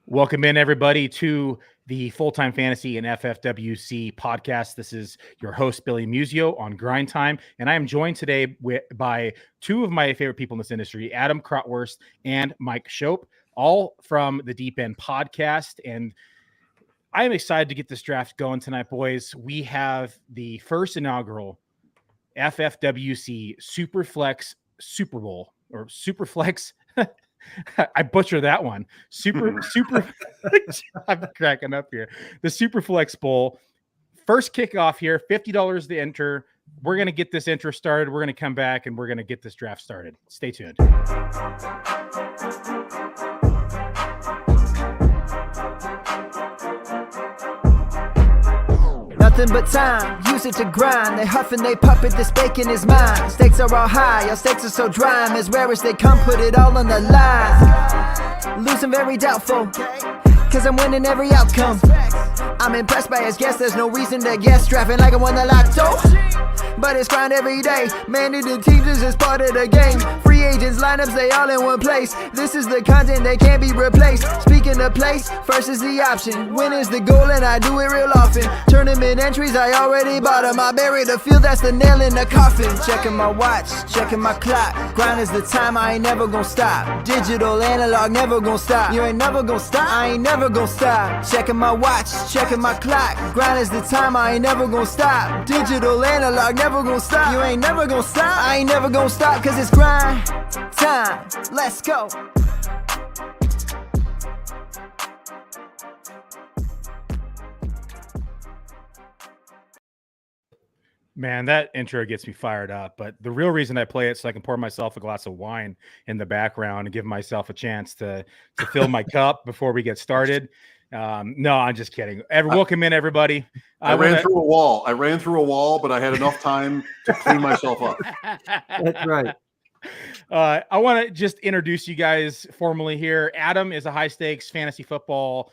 Welcome in, everybody, to the Full-Time Fantasy and FFWC podcast. This is your host, Billy Muzio, on Grind Time, and I am joined today by two of my favorite people in this industry, Adam Krautwurst and Mike Schopp, all from the Deep End podcast. And I am excited to get this draft going tonight, boys. We have the first inaugural FFWC SuperFlex Super Bowl, or SuperFlex. I butchered that one. Super. I'm cracking up here. The SuperFlex Bowl. First kickoff here, $50 to enter. We're going to get this intro started. We're going to come back and we're going to get this draft started. Stay tuned. Nothing but time, use it to grind. They huff and they puff it, this bacon is mine. Stakes are all high, your stakes are so dry. I'm as rare as they come, put it all on the line. Losing very doubtful, cause I'm winning every outcome. I'm impressed by his guess, there's no reason to guess. Drafting like I won the lotto, but it's grind every day. Managing teams is just part of the game. Free agents, lineups, they all in one place. This is the content, they can't be replaced. Speaking of place, first is the option. Win is the goal and I do it real often. Tournament entries, I already bought them. I bury the field, that's the nail in the coffin. Checking my watch, checking my clock. Grind is the time, I ain't never gonna stop. Digital, analog, never gonna stop. You ain't never gonna stop, I ain't never gonna stop. Checking my watch, checking my clock. Grind is the time, I ain't never gonna stop. Digital, analog, never gonna stop. You ain't never gonna stop, I ain't never gonna stop. Cause it's grind time, let's go. Man, that intro gets me fired up. But the real reason I play it so I can pour myself a glass of wine in the background and give myself a chance to fill my cup before we get started. No, I'm just kidding. Welcome in, everybody. I ran through a wall, but I had enough time to clean myself up. That's right. I want to just introduce you guys formally here. Adam is a high-stakes fantasy football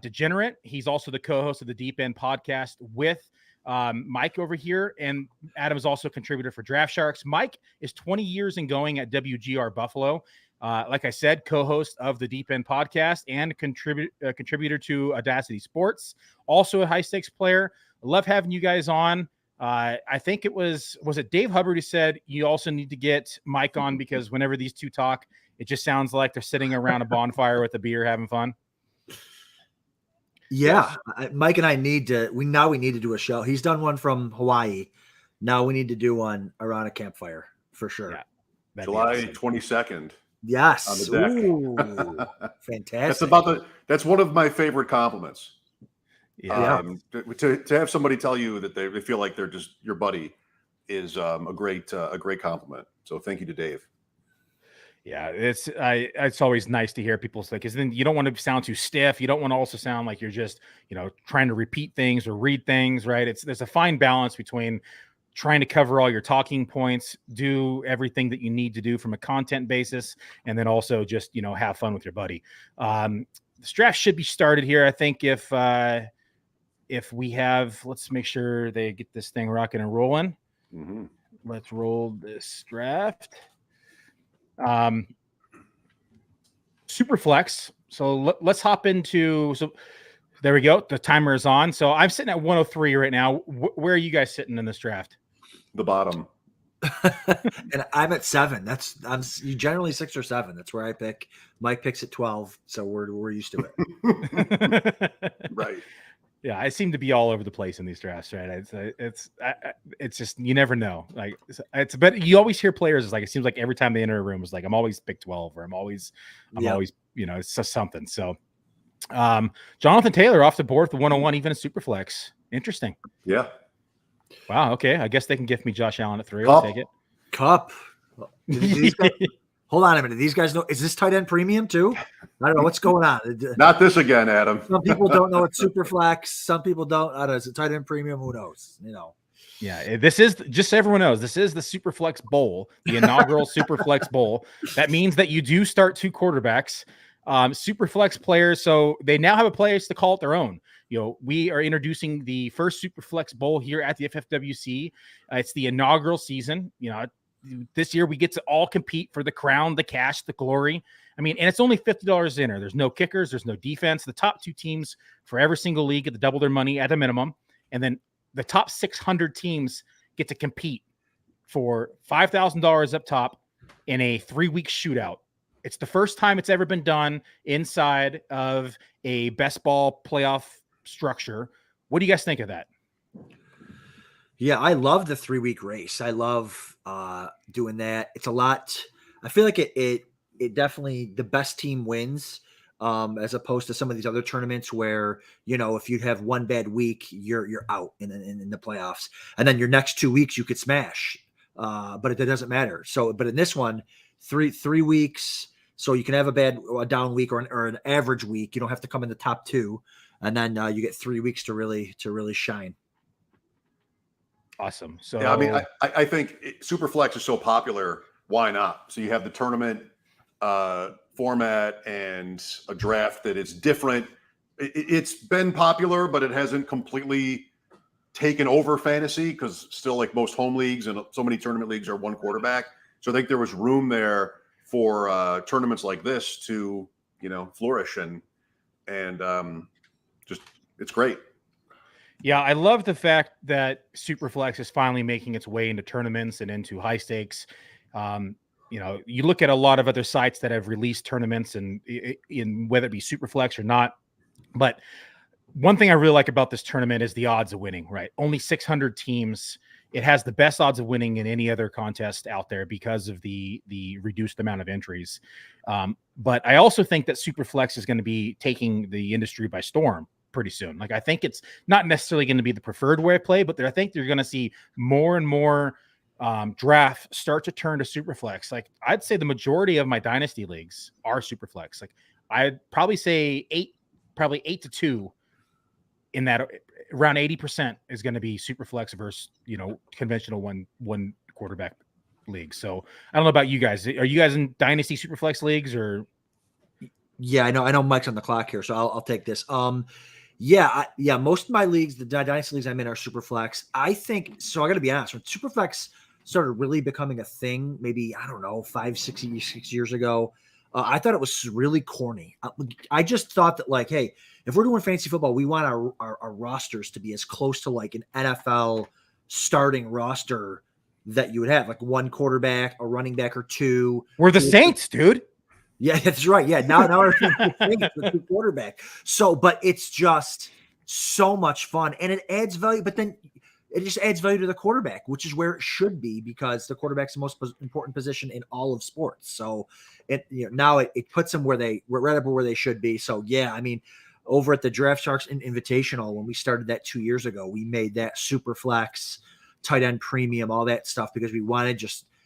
degenerate. He's also the co-host of the Deep End podcast with Mike over here, and Adam is also a contributor for Draft Sharks. Mike is 20 years and going at WGR Buffalo. Like I said, co-host of the Deep End podcast and contributor to Audacity Sports. Also a high-stakes player. Love having you guys on. I think it was it Dave Hubbard who said you also need to get Mike on because whenever these two talk, it just sounds like they're sitting around a bonfire with a beer having fun. Yeah, Mike and I need to do a show. He's done one from Hawaii. Now we need to do one around a campfire for sure. Yeah, July 22nd. Yes. On the deck. Ooh, fantastic. That's one of my favorite compliments. Yeah. To have somebody tell you that they feel like they're just your buddy is a great compliment. So thank you to Dave. Yeah, it's always nice to hear people say, because then you don't want to sound too stiff. You don't want to also sound like you're just, trying to repeat things or read things, right? There's a fine balance between trying to cover all your talking points, do everything that you need to do from a content basis, and then also just, have fun with your buddy. This draft should be started here. I think if we have, let's make sure they get this thing rocking and rolling. Mm-hmm. Let's roll this draft. SuperFlex. So let's hop into. So there we go. The timer is on. So I'm sitting at 103 right now. Where are you guys sitting in this draft? The bottom. And I'm at 7. I'm generally 6 or 7. That's where I pick. Mike picks at 12, so we're used to it. Right. Yeah, I seem to be all over the place in these drafts, right? It's just you never know. Like but you always hear players it's like it seems like every time they enter a room it's like I'm always pick 12 or I'm always it's just something. So Jonathan Taylor off the board for 101, even a SuperFlex. Interesting. Yeah. Wow. Okay. I guess they can gift me Josh Allen at 3. I'll take it. Cup. Hold on a minute. These guys know. Is this tight end premium too? I don't know what's going on. Not this again, Adam. Some people don't know it's SuperFlex. Some people don't. I don't know. Is it tight end premium? Who knows? Yeah. This is just so everyone knows. This is the SuperFlex Bowl, the inaugural SuperFlex Bowl. That means that you do start 2 quarterbacks, SuperFlex players. So they now have a place to call it their own. We are introducing the first SuperFlex Bowl here at the FFWC. It's the inaugural season. this year we get to all compete for the crown, the cash, the glory. I mean, and it's only $50 in there. There's no kickers. There's no defense. The top 2 teams for every single league get to double their money at a minimum. And then the top 600 teams get to compete for $5,000 up top in a 3-week shootout. It's the first time it's ever been done inside of a best ball playoff structure. What do you guys think of that? Yeah, I love the 3-week race. I love doing that. It's a lot. I feel like it definitely, the best team wins, as opposed to some of these other tournaments where, if you have one bad week, you're out in the playoffs, and then your next 2 weeks you could smash, but it doesn't matter. So, but in this one, three weeks, so you can have a down week or an average week. You don't have to come in the top 2, and then you get 3 weeks to really shine. Awesome. So yeah, I mean, I think SuperFlex is so popular. Why not? So you have the tournament format and a draft that is different. It's been popular, but it hasn't completely taken over fantasy, because still, like most home leagues and so many tournament leagues, are one quarterback. So I think there was room there for tournaments like this to, flourish and just, it's great. Yeah, I love the fact that SuperFlex is finally making its way into tournaments and into high stakes. You look at a lot of other sites that have released tournaments, and in whether it be SuperFlex or not. But one thing I really like about this tournament is the odds of winning, right? Only 600 teams. It has the best odds of winning in any other contest out there because of the reduced amount of entries. But I also think that SuperFlex is going to be taking the industry by storm pretty soon. Like, I think it's not necessarily going to be the preferred way of play, but I think you're going to see more and more drafts start to turn to SuperFlex. Like, I'd say the majority of my dynasty leagues are SuperFlex. Like, I'd probably say 8 to 2 in that. Around 80% is going to be SuperFlex versus, conventional one quarterback league. So I don't know about you guys. Are you guys in dynasty SuperFlex leagues or? Yeah, I know Mike's on the clock here, so I'll take this. Most of my leagues, the dynasty leagues I'm in, are SuperFlex. I think so. I got to be honest. When SuperFlex started really becoming a thing, maybe 5-6 years ago, I thought it was really corny. I just thought that, like, hey, if we're doing fantasy football, we want our rosters to be as close to like an NFL starting roster that you would have, like one quarterback, a running back, or 2. We're the Saints, dude. Yeah, that's right. Yeah, now we're the 2 quarterback. So, but it's just so much fun, and it adds value. But then it just adds value to the quarterback, which is where it should be, because the quarterback's the most important position in all of sports. So now it puts them where they should be. So yeah, I mean, over at the Draft Sharks Invitational, when we started that 2 years ago, we made that SuperFlex, tight end premium, all that stuff, because we wanted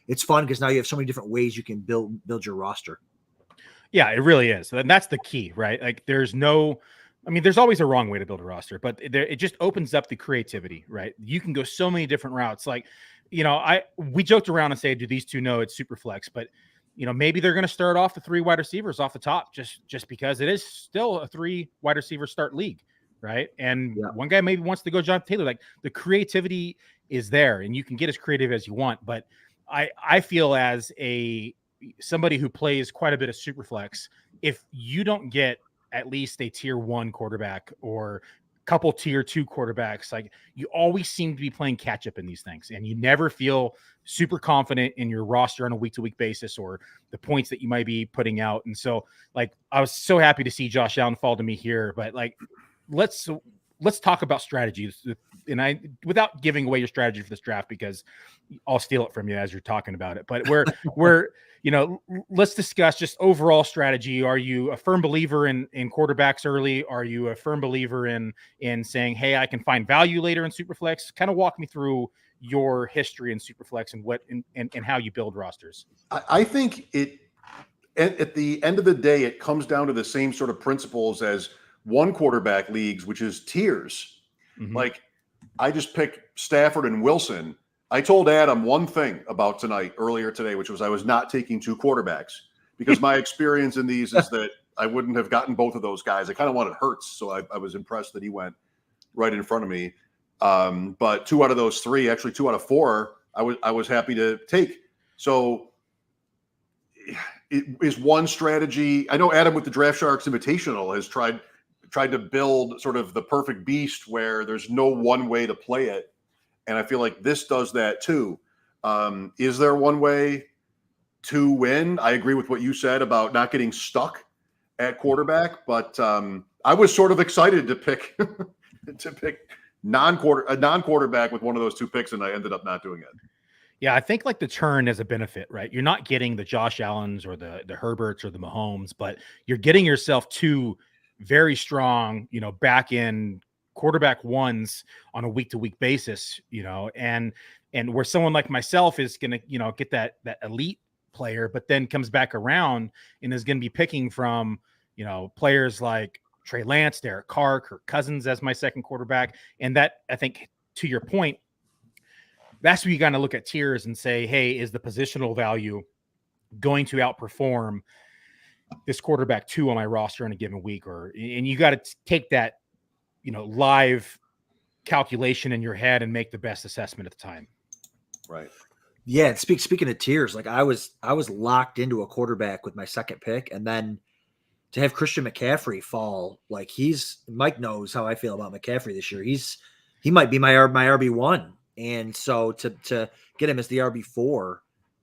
it's fun because now you have so many different ways you can build your roster. Yeah, it really is. And that's the key, right? Like, there's always a wrong way to build a roster, but it just opens up the creativity, right? You can go so many different routes. Like, we joked around and say, do these 2 know it's SuperFlex? But, maybe they're going to start off the 3 wide receivers off the top, just because it is still a 3 wide receiver start league, right? And one guy maybe wants to go John Taylor. Like, the creativity is there, and you can get as creative as you want. But I feel as somebody who plays quite a bit of SuperFlex, if you don't get at least a tier 1 quarterback or a couple tier 2 quarterbacks, like, you always seem to be playing catch up in these things, and you never feel super confident in your roster on a week-to-week basis or the points that you might be putting out. And so, like, I was so happy to see Josh Allen fall to me here, but like, let's talk about strategies, and without giving away your strategy for this draft, because I'll steal it from you as you're talking about it. But we're let's discuss just overall strategy. Are you a firm believer in quarterbacks early? Are you a firm believer in saying, hey, I can find value later in SuperFlex? Kind of walk me through your history in SuperFlex and how you build rosters. I think at the end of the day, it comes down to the same sort of principles as one quarterback leagues, which is tiers. Mm-hmm. Like, I just picked Stafford and Wilson. I told Adam one thing about earlier today, which was I was not taking 2 quarterbacks, because my experience in these is that I wouldn't have gotten both of those guys. I kind of wanted Hurts, so I was impressed that he went right in front of me. But 2 out of those 3, actually 2 out of 4, I was happy to take. So it is one strategy. I know Adam with the Draft Sharks Invitational has tried to build sort of the perfect beast where there's no one way to play it. And I feel like this does that too. Is there one way to win? I agree with what you said about not getting stuck at quarterback, but I was sort of excited to pick a non-quarterback with one of those two picks, and I ended up not doing it. Yeah, I think like the turn is a benefit, right? You're not getting the Josh Allens or the Herberts or the Mahomes, but you're getting yourself two very strong, back end quarterback ones on a week-to-week basis, and where someone like myself is going to, get that elite player, but then comes back around and is going to be picking from, players like Trey Lance, Derek Carr, Kirk Cousins as my second quarterback. And that, I think, to your point, that's where you got to look at tiers and say, hey, is the positional value going to outperform this quarterback 2 on my roster in a given week? And you got to take that, live calculation in your head and make the best assessment at the time. Right. Yeah. Speaking of tiers, like I was locked into a quarterback with my second pick, and then to have Christian McCaffrey fall, like Mike knows how I feel about McCaffrey this year. He might be my RB1. And so to get him as the RB4,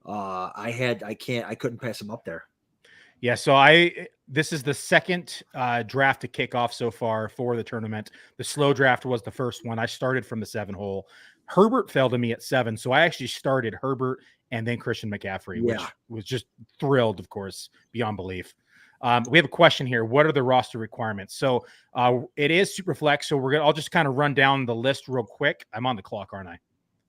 I couldn't pass him up there. Yeah. So this is the second draft to kick off so far for the tournament. The slow draft was the first one. I started from the 7 hole. Herbert fell to me at 7. So I actually started Herbert and then Christian McCaffrey, which was just thrilled, of course, beyond belief. We have a question here. What are the roster requirements? So it is SuperFlex. So I'll just kind of run down the list real quick. I'm on the clock, aren't I?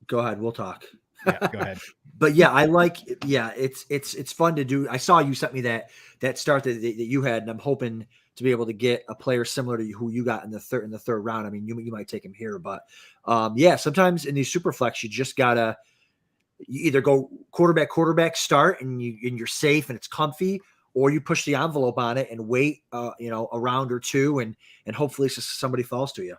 Go ahead. We'll talk. Yeah, go ahead. But it's fun to do. I saw you sent me that start that you had, and I'm hoping to be able to get a player similar to who you got in the third round. I mean, you might take him here, but sometimes in these SuperFlex, you just gotta either go quarterback start and you're safe and it's comfy, or you push the envelope on it and wait, a round or two, and hopefully somebody falls to you.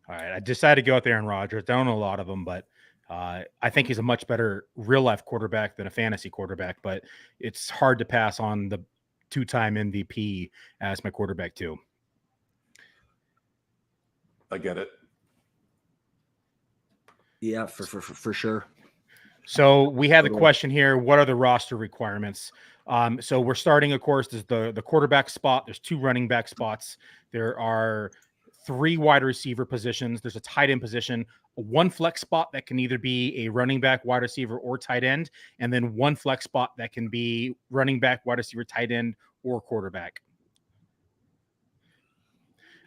All right, I decided to go with Aaron Rodgers. I don't know a lot of them, but I think he's a much better real-life quarterback than a fantasy quarterback, but it's hard to pass on the 2-time MVP as my quarterback too. I get it. Yeah, for sure. So we had the question here, what are the roster requirements? So we're starting, of course, there's the quarterback spot. There's 2 running back spots. There are 3 wide receiver positions. There's a tight end position, 1 flex spot that can either be a running back, wide receiver, or tight end, and then 1 flex spot that can be running back, wide receiver, tight end, or quarterback.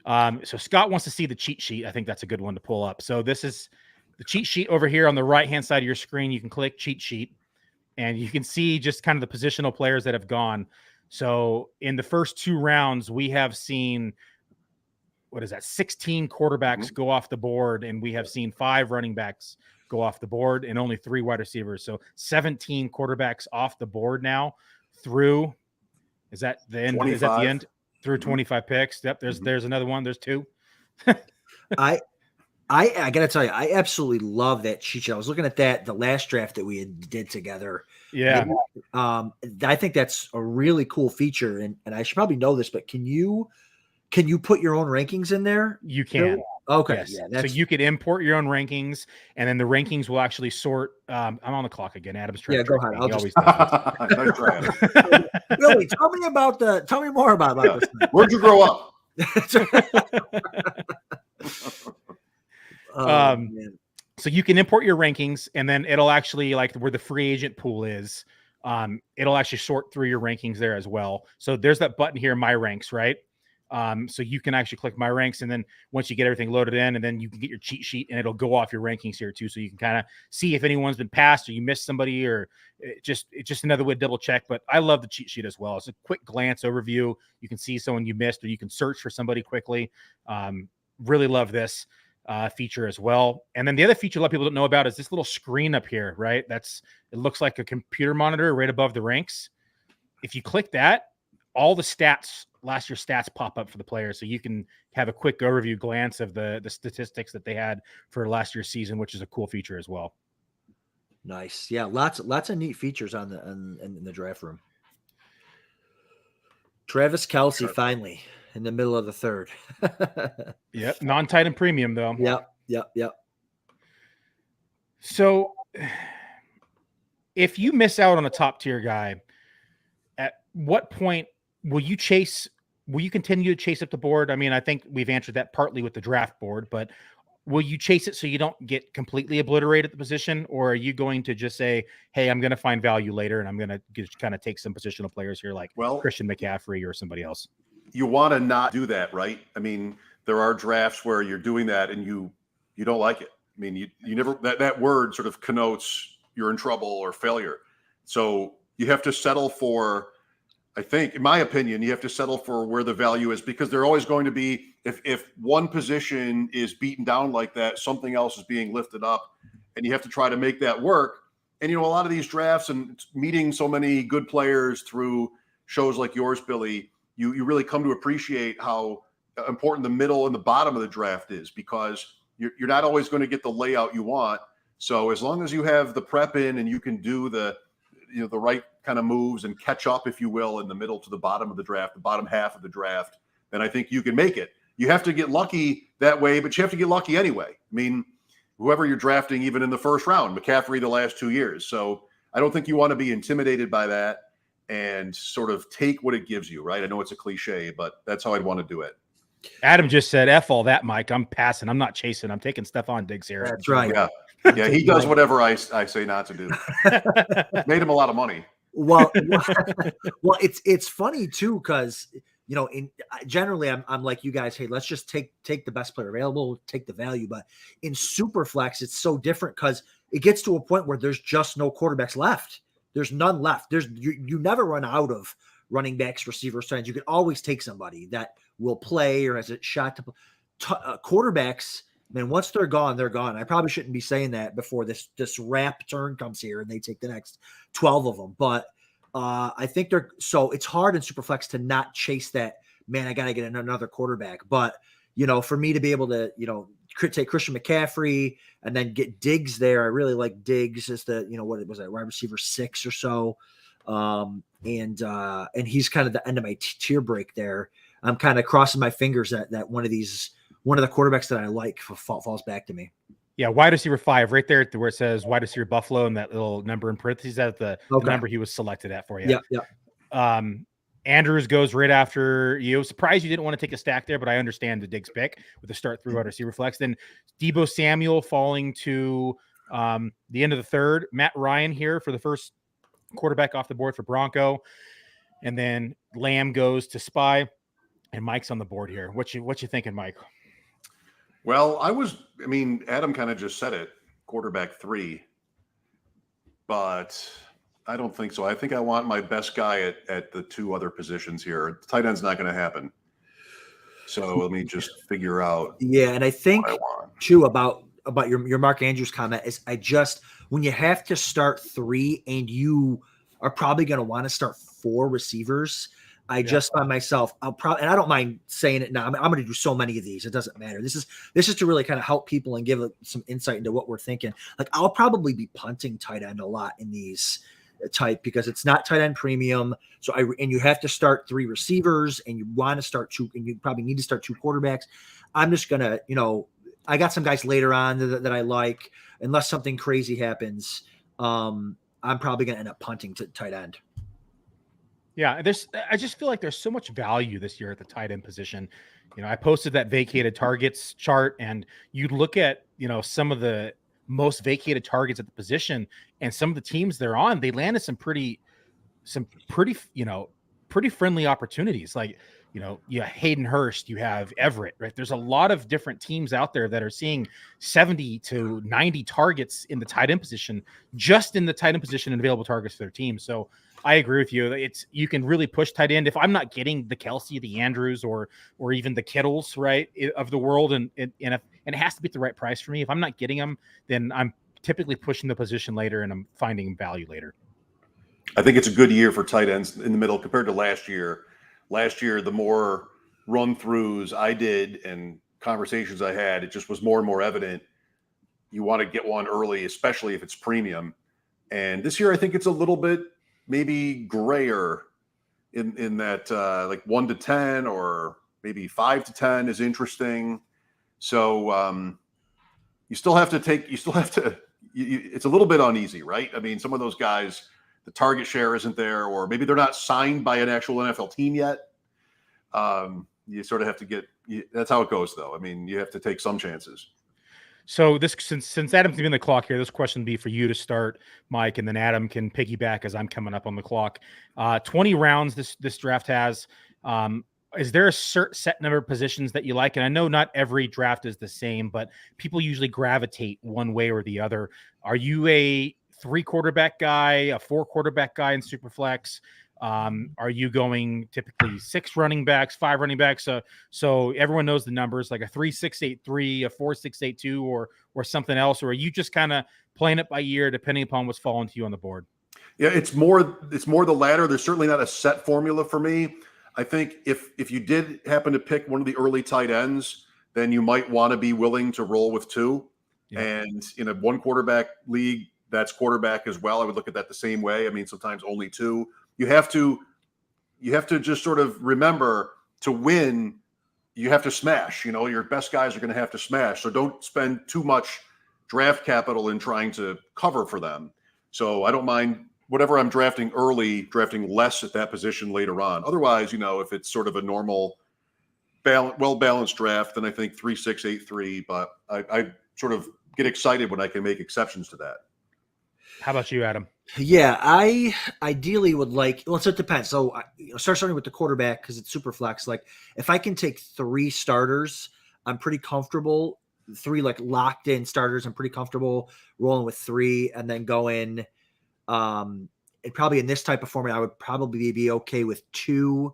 So Scott wants to see the cheat sheet. I think that's a good one to pull up. So this is the cheat sheet over here on the right-hand side of your screen. You can click cheat sheet, and you can see just kind of the positional players that have gone. So in the first 2 rounds, we have seen, 16 quarterbacks go off the board, and we have seen 5 running backs go off the board and only 3 wide receivers. So 17 quarterbacks off the board now through, is that the end? 25. Is that the end? Through 25 picks. Yep. There's another one. There's 2. I gotta tell you, I absolutely love that cheat sheet. I was looking at the last draft that we did together. Yeah. And, I think that's a really cool feature, and I should probably know this, but can you put your own rankings in there? You can. Okay. Yes. Yeah, so you could import your own rankings, and then the rankings will actually sort. I'm on the clock again. Adam's trying. Yeah, go ahead. He always does. Billy, tell me more about this. Where'd you grow up? So you can import your rankings, and then it'll actually, like where the free agent pool is, it'll actually sort through your rankings there as well. So there's that button here, My Ranks, right? So you can actually click My Ranks, and then once you get everything loaded in, and then you can get your cheat sheet, and it'll go off your rankings here too. So you can kind of see if anyone's been passed or you missed somebody, or it's just another way to double check. But I love the cheat sheet as well. It's a quick glance overview. You can see someone you missed, or you can search for somebody quickly. Really love this feature as well. And then the other feature a lot of people don't know about is this little screen up here, right? It looks like a computer monitor right above the ranks. If you click that, all the stats, last year's stats pop up for the players. So you can have a quick overview glance of the statistics that they had for last year's season, which is a cool feature as well. Nice. Yeah, lots of neat features on in the draft room. Travis Kelce finally in the middle of the third. Yep, non-tight end premium though. Yep. So if you miss out on a top tier guy, at what point will you continue to chase up the board? I mean, I think we've answered that partly with the draft board, but will you chase it so you don't get completely obliterated at the position? Or are you going to just say, hey, I'm going to find value later and I'm going to just kind of take some positional players here like Christian McCaffrey or somebody else? You want to not do that, right? I mean, there are drafts where you're doing that and you don't like it. I mean, you never, that word sort of connotes you're in trouble or failure. So you have to settle for, I think, in my opinion, you have to settle for where the value is, because they're always going to be, if one position is beaten down like that, something else is being lifted up, and you have to try to make that work. And, a lot of these drafts and meeting so many good players through shows like yours, Billy, you really come to appreciate how important the middle and the bottom of the draft is, because you're not always going to get the layout you want. So as long as you have the prep in and you can do the right kind of moves and catch up, if you will, in the middle to the bottom of the draft, the bottom half of the draft, then I think you can make it. You have to get lucky that way, but you have to get lucky anyway. I mean, whoever you're drafting, even in the first round, McCaffrey the last 2 years. So I don't think you want to be intimidated by that and sort of take what it gives you, right? I know it's a cliche, but that's how I'd want to do it. Adam just said, F all that, Mike. I'm passing. I'm not chasing. I'm taking Stephon Diggs here. That's right. Yeah, he does whatever I say not to do. Made him a lot of money. Well, it's funny too, because generally I'm like you guys, hey, let's just take the best player available, take the value. But in Superflex, it's so different because it gets to a point where there's just no quarterbacks left. There's none left. You never run out of running backs, receivers, tight ends. You can always take somebody that will play or has a shot to play. Quarterbacks, man, once they're gone, they're gone. I probably shouldn't be saying that before this ramp turn comes here and they take the next 12 of them. But I think so it's hard in Superflex to not chase that, man, I got to get another quarterback. But, for me to be able to, take Christian McCaffrey and then get Diggs there. I really like Diggs as the, what was that, wide receiver 6 or so. And he's kind of the end of my tier break there. I'm kind of crossing my fingers that one of the quarterbacks that I like falls back to me. Yeah, wide receiver 5, right there where it says wide receiver Buffalo and that little number in parentheses, that's the number he was selected at for you. Yeah. Andrews goes right after you. Surprised you didn't want to take a stack there, but I understand the Diggs pick with the start through wide receiver flex. Then Deebo Samuel falling to the end of the third. Matt Ryan here for the first quarterback off the board for Bronco. And then Lamb goes to Spy. And Mike's on the board here. What you thinking, Mike? Well, Adam kind of just said it, quarterback 3, but I don't think so. I think I want my best guy at the 2 other positions here. The tight end's not going to happen. So let me just figure out. Yeah, and I think too about your Mark Andrews comment is when you have to start 3 and you are probably going to want to start 4 receivers. Just by myself, and I don't mind saying it now. I'm going to do so many of these. It doesn't matter. This is to really kind of help people and give some insight into what we're thinking. Like I'll probably be punting tight end a lot in these type because it's not tight end premium. So and you have to start 3 receivers and you want to start 2 and you probably need to start 2 quarterbacks. I'm just going to, I got some guys later on that I like, unless something crazy happens. I'm probably going to end up punting to tight end. Yeah, I just feel like there's so much value this year at the tight end position. I posted that vacated targets chart, and you look at, some of the most vacated targets at the position, and some of the teams they're on, they landed some pretty, pretty friendly opportunities. Like, you have Hayden Hurst, you have Everett, right? There's a lot of different teams out there that are seeing 70 to 90 targets in the tight end position, just in the tight end position and available targets for their team. So I agree with you. You can really push tight end. If I'm not getting the Kelce, the Andrews, or even the Kittles, right, of the world, and it has to be at the right price for me. If I'm not getting them, then I'm typically pushing the position later and I'm finding value later. I think it's a good year for tight ends in the middle compared to last year. Last year, the more run-throughs I did and conversations I had, it just was more and more evident. You want to get one early, especially if it's premium. And this year, I think it's a little bit maybe grayer in that like 1 to 10 or maybe 5 to 10 is interesting. So you still have to, it's a little bit uneasy, right? I mean, some of those guys, the target share isn't there, or maybe they're not signed by an actual NFL team yet. You sort of have to that's how it goes, though. I mean, you have to take some chances. So since Adam's been the clock here, this question would be for you to start, Mike, and then Adam can piggyback as I'm coming up on the clock. 20 rounds this draft has. Is there a set number of positions that you like? And I know not every draft is the same, but people usually gravitate one way or the other. Are you a 3 quarterback guy, a 4 quarterback guy in Superflex? Are you going typically 6 running backs, 5 running backs? So everyone knows the numbers, like a 3-6-8-3, a 4-6-8-2, or something else, or are you just kind of playing it by ear depending upon what's falling to you on the board? Yeah, it's more the latter. There's certainly not a set formula for me. I think if you did happen to pick one of the early tight ends, then you might want to be willing to roll with 2. Yeah. And in a 1 quarterback league, that's quarterback as well. I would look at that the same way. I mean, sometimes only 2. You have to just sort of remember, to win, you have to smash. You know, your best guys are going to have to smash. So don't spend too much draft capital in trying to cover for them. So I don't mind whatever I'm drafting early, drafting less at that position later on. Otherwise, you know, if it's sort of a normal, well-balanced draft, then I think 3-6-8-3. But I sort of get excited when I can make exceptions to that. How about you, Adam? Yeah, I ideally would like. Well, so it depends. So starting with the quarterback because it's super flex. Like if I can take 3 starters, I'm pretty comfortable. 3 like locked in starters, I'm pretty comfortable rolling with 3, and then going. It probably in this type of format, I would probably be okay with 2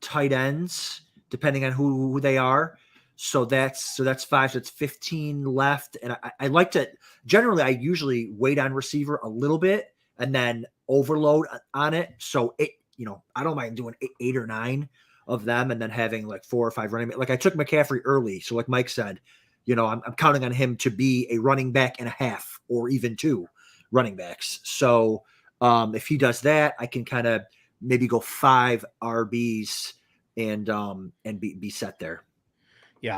tight ends, depending on who they are. So that's 5. So it's 15 left. And I like to generally, I usually wait on receiver a little bit and then overload on it. So I don't mind doing 8 or 9 of them and then having like 4 or 5 running. Like I took McCaffrey early. So like Mike said, I'm counting on him to be a running back and a half or even 2 running backs. So if he does that, I can kind of maybe go 5 RBs and be set there. Yeah,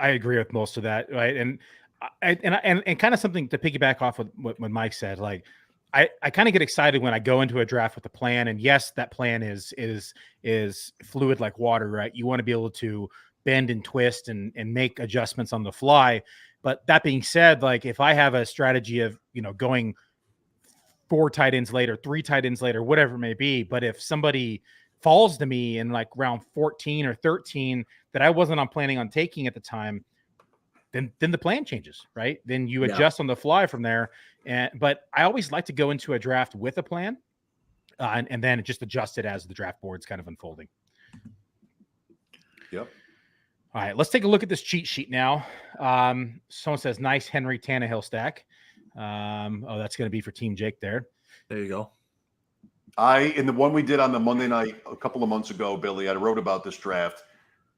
I agree with most of that, right? And kind of something to piggyback off of what Mike said. Like, I kind of get excited when I go into a draft with a plan, and yes, that plan is fluid like water, right? You want to be able to bend and twist and make adjustments on the fly. But that being said, like if I have a strategy of going 4 tight ends later, 3 tight ends later, whatever it may be, but if somebody falls to me in like round 14 or 13 that I wasn't planning on taking at the time, then the plan changes, right? Then you adjust on the fly from there. But I always like to go into a draft with a plan and then just adjust it as the draft board's kind of unfolding. Yep. All right, let's take a look at this cheat sheet now. Someone says, nice Henry Tannehill stack. That's going to be for Team Jake there. There you go. In the one we did on the Monday night a couple of months ago, Billy, I wrote about this draft.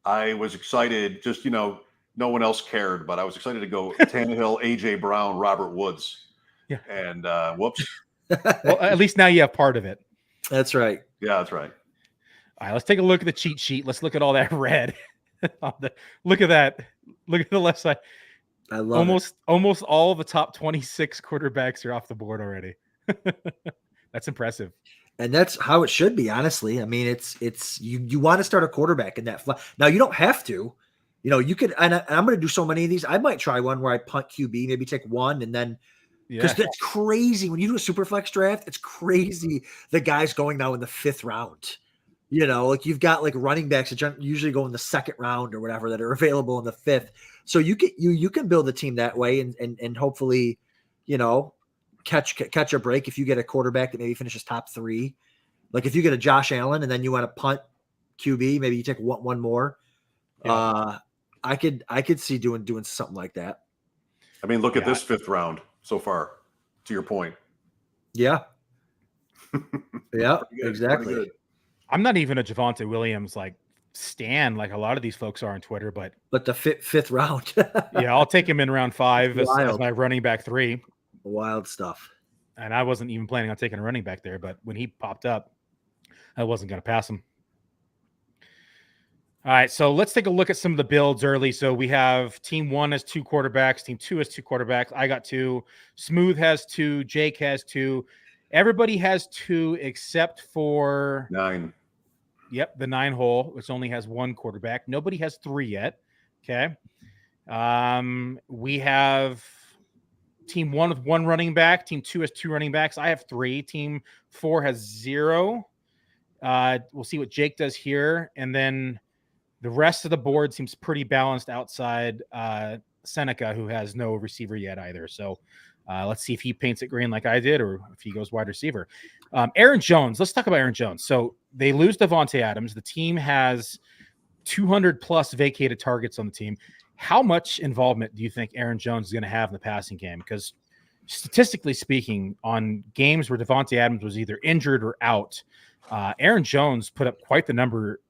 I was excited, just, no one else cared, but I was excited to go Tannehill, A.J. Brown, Robert Woods. Yeah. And whoops. Well, at least now you have part of it. That's right. Yeah, that's right. All right, let's take a look at the cheat sheet. Let's look at all that red. Look at that. Look at the left side. I love almost all the top 26 quarterbacks are off the board already. That's impressive. And that's how it should be, honestly. I mean, it's you want to start a quarterback in that fly. Now you don't have to. You could, and I'm going to do so many of these. I might try one where I punt QB, maybe take 1 and then because that's crazy. When you do a super flex draft, it's crazy. The guys going now in the 5th round. Like you've got like running backs that usually go in the 2nd round or whatever that are available in the 5th. So you can build a team that way and hopefully, catch a break if you get a quarterback that maybe finishes top 3. Like if you get a Josh Allen and then you want to punt QB, maybe you take one more. Yeah. I could see doing something like that. I mean, look at this 5th round so far, to your point. Yeah. Yeah, exactly. I'm not even a Javonte Williams like stan like a lot of these folks are on Twitter, but the 5th round. Yeah, I'll take him in round 5 as my running back 3. Wild stuff. And I wasn't even planning on taking a running back there, but when he popped up, I wasn't going to pass him. All right, so let's take a look at some of the builds early. So we have team 1 has 2 quarterbacks, team 2 has 2 quarterbacks. I got 2. Smooth has 2. Jake has 2. Everybody has 2 except for 9. Yep, the 9 hole, which only has 1 quarterback. Nobody has 3 yet. Okay. We have team 1 with 1 running back. Team 2 has 2 running backs. I have 3. Team 4 has 0. We'll see what Jake does here. And then the rest of the board seems pretty balanced outside Seneca, who has no receiver yet either. So let's see if he paints it green like I did or if he goes wide receiver. Aaron Jones. Let's talk about Aaron Jones. So they lose Devontae Adams. The team has 200 plus vacated targets on the team. How much involvement do you think Aaron Jones is going to have in the passing game? Because statistically speaking, on games where Devontae Adams was either injured or out, Aaron Jones put up quite the number,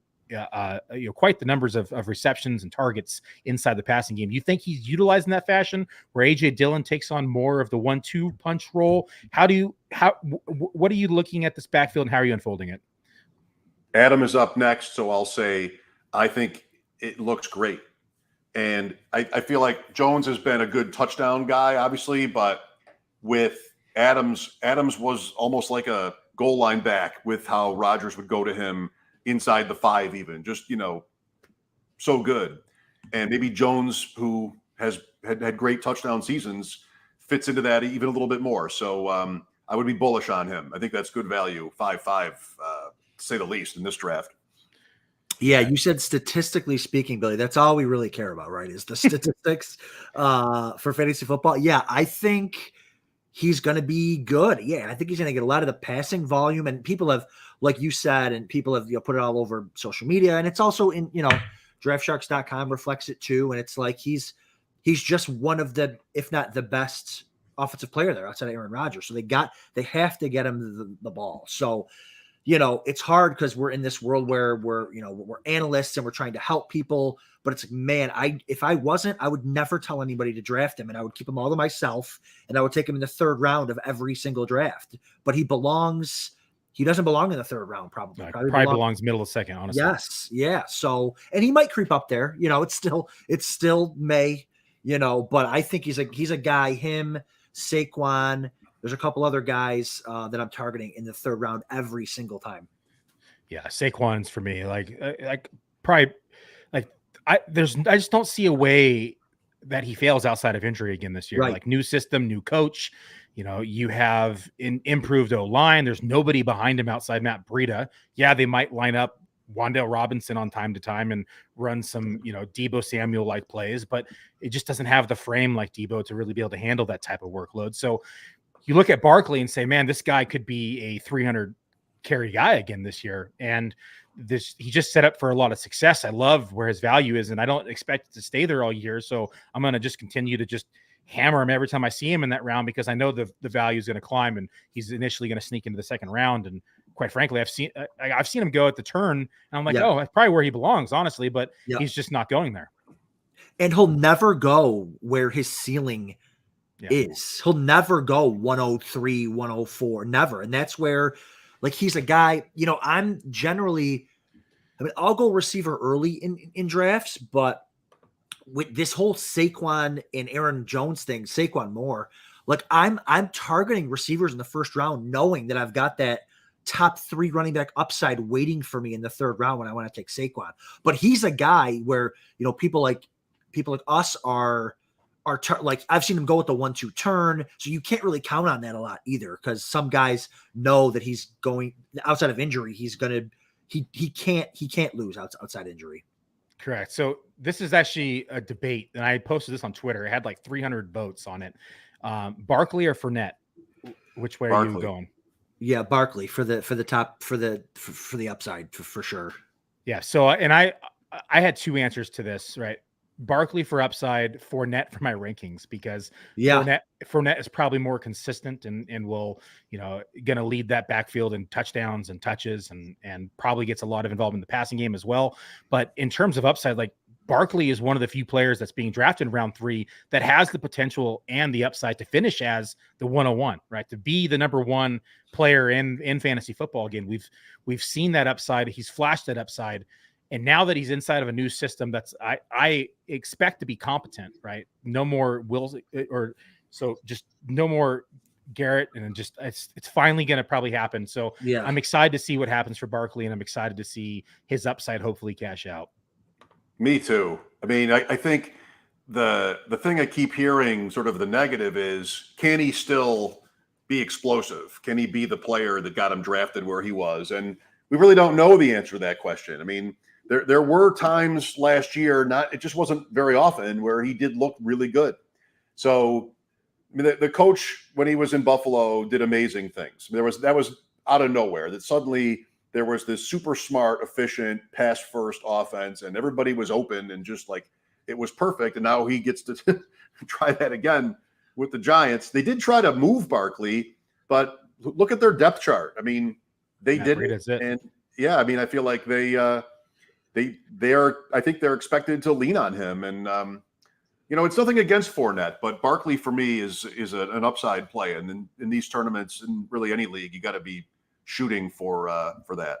quite the numbers of receptions and targets inside the passing game. You think he's utilized in that fashion where AJ Dillon takes on more of the 1-2 punch role? What are you looking at this backfield and how are you unfolding it? Adam is up next, so I'll say I think it looks great. And I feel like Jones has been a good touchdown guy, obviously, but with Adams was almost like a goal line back with how Rodgers would go to him inside the 5 even, just, so good. And maybe Jones, who has had great touchdown seasons, fits into that even a little bit more. So I would be bullish on him. I think that's good value, 5.5, to say the least, in this draft. Yeah, you said statistically speaking, Billy. That's all we really care about, right? Is the statistics for fantasy football. Yeah, I think he's going to be good. Yeah, I think he's going to get a lot of the passing volume. And people have, like you said, and people have put it all over social media. And it's also in, DraftSharks.com reflects it too. And it's like he's just one of the, if not the best offensive player there outside of Aaron Rodgers. So they have to get him the ball. So it's hard because we're in this world where we're analysts and we're trying to help people, but it's like, man, if I wasn't, I would never tell anybody to draft him and I would keep him all to myself and I would take him in the 3rd round of every single draft, but he doesn't belong in the 3rd round. Probably belongs middle of 2nd, honestly. Yes. Yeah. So, and he might creep up there, it's still May, but I think he's a guy, him, Saquon, there's a couple other guys that I'm targeting in the 3rd round every single time. Yeah, Saquon's for me. I just don't see a way that he fails outside of injury again this year. Right. Like new system, new coach. You have improved O-line. There's nobody behind him outside Matt Breida. Yeah, they might line up Wan'Dale Robinson on time to time and run some, Deebo Samuel like plays, but it just doesn't have the frame like Deebo to really be able to handle that type of workload. So you look at Barclay and say, man, this guy could be a 300 carry guy again this year. And he just set up for a lot of success. I love where his value is, and I don't expect it to stay there all year. So I'm going to just continue to just hammer him every time I see him in that round because I know the value is going to climb and he's initially going to sneak into the 2nd round. And quite frankly, I've seen him go at the turn and I'm like, oh, that's probably where he belongs, honestly, but he's just not going there. And he'll never go where his ceiling is. He'll never go 103, 104, never. And that's where, he's a guy, I'll go receiver early in drafts, but with this whole Saquon and Aaron Jones thing, Saquon more, I'm targeting receivers in the 1st round, knowing that I've got that top 3 running back upside waiting for me in the 3rd round when I want to take Saquon. But he's a guy where, people like us are I've seen him go with the 1-2 turn. So you can't really count on that a lot either. Cause some guys know that he's going outside of injury. He can't lose outside injury. Correct. So this is actually a debate and I posted this on Twitter. It had like 300 votes on it. Barclay or Fournette, which way are you going? Yeah. Barclay for the top, for the upside for sure. Yeah. So, and I had 2 answers to this, right? Barclay for upside, Fournette for my rankings, because Fournette is probably more consistent and will, going to lead that backfield in touchdowns and touches and probably gets a lot of involvement in the passing game as well. But in terms of upside, like Barclay is one of the few players that's being drafted in round 3 that has the potential and the upside to finish as the 101, right? To be the number 1 player in fantasy football again. We've seen that upside. He's flashed that upside. And now that he's inside of a new system that's I expect to be competent, right? No more Wills or so just no more Garrett, and just it's finally going to probably happen. So Yeah. I'm excited to see what happens for Barclay, and I'm excited to see his upside hopefully cash out. Me too. I mean, I think the thing I keep hearing, sort of the negative, is can he still be explosive? Can he be the player that got him drafted where he was? And we really don't know the answer to that question. I mean, there were times last year, it just wasn't very often, where he did look really good. So I mean, the coach, when he was in Buffalo, did amazing things. That was out of nowhere, that suddenly there was this super smart, efficient, pass-first offense, and everybody was open and just like it was perfect. And now he gets to try that again with the Giants. They did try to move Barkley, but look at their depth chart. I mean, they did it. And yeah, I mean, I feel like they are. I think they're expected to lean on him, and it's nothing against Fournette, but Barclay for me is an upside play, and in these tournaments, and really any league, you got to be shooting for that.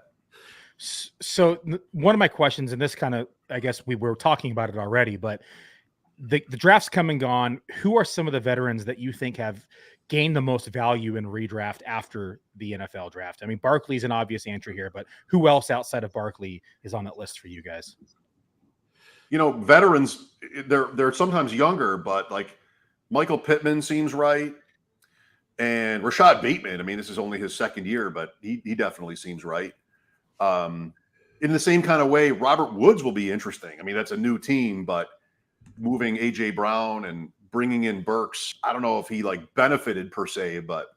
So one of my questions, and this kind of, I guess we were talking about it already, but the draft's come and gone. Who are some of the veterans that you think have gained the most value in redraft after the NFL draft? I mean, Barkley's an obvious answer here, but who else outside of Barkley is on that list for you guys? Veterans, they're sometimes younger, but like Michael Pittman seems right. And Rashad Bateman, I mean, this is only his second year, but he definitely seems right. In the same kind of way, Robert Woods will be interesting. I mean, that's a new team, but moving A.J. Brown and bringing in Burks, I don't know if he benefited per se, but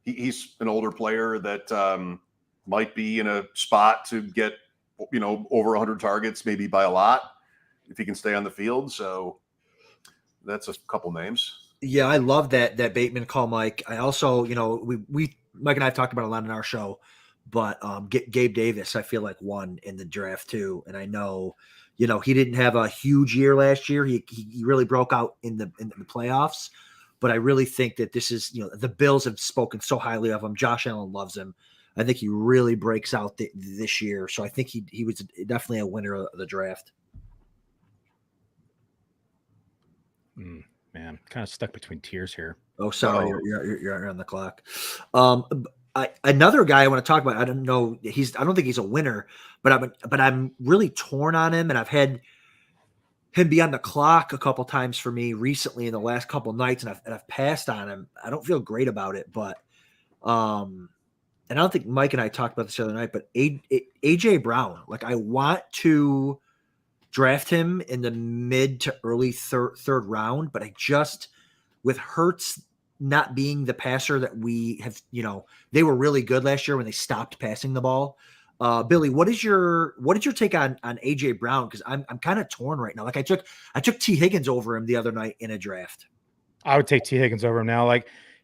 he's an older player that might be in a spot to get, over 100 targets, maybe by a lot, if he can stay on the field. So that's a couple names. Yeah, I love that Bateman call, Mike. I also, we Mike and I have talked about a lot in our show, but Gabe Davis, I feel like won in the draft too. And I know, he didn't have a huge year last year. He really broke out in the playoffs, but I really think that this is, the Bills have spoken so highly of him. Josh Allen loves him. I think he really breaks out this year. So I think he was definitely a winner of the draft. Man, kind of stuck between tiers here. Oh, sorry, you're on the clock. Another guy I want to talk about. I don't think he's a winner, but I'm really torn on him, and I've had him be on the clock a couple times for me recently in the last couple nights, and I've passed on him. I don't feel great about it, but and I don't think Mike and I talked about this the other night, but AJ Brown, I want to draft him in the mid to early third round, but I just, with Hurts not being the passer that we have, they were really good last year when they stopped passing the ball. Billy, what is your take on AJ Brown? Because I'm kind of torn right now. I took T. Higgins over him the other night in a draft. I would take T. Higgins over him now.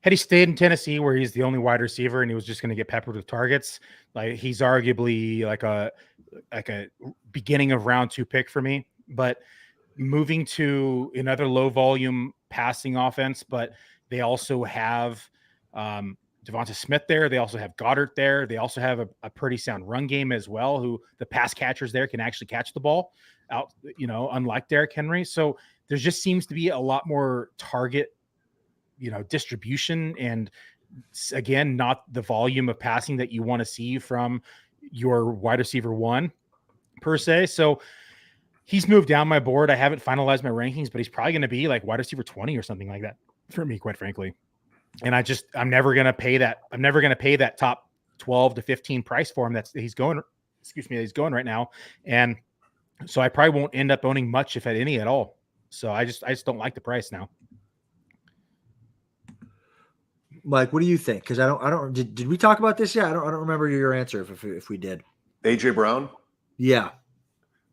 Had he stayed in Tennessee, where he's the only wide receiver and he was just going to get peppered with targets, he's arguably like a beginning of round 2 pick for me. But moving to another low volume passing offense, but they also have Devonta Smith there. They also have Goddard there. They also have a pretty sound run game as well, who the pass catchers there can actually catch the ball out, unlike Derrick Henry. So there just seems to be a lot more target, distribution, and again, not the volume of passing that you want to see from your wide receiver 1 per se. So he's moved down my board. I haven't finalized my rankings, but he's probably going to be wide receiver 20 or something like that for me, quite frankly. And I'm never going to pay that. I'm never going to pay that top 12 to 15 price for him. He's going right now. And so I probably won't end up owning much, if any at all. So I just don't like the price now. Mike, what do you think? Because did we talk about this yet? I don't remember your answer if we did. AJ Brown? Yeah.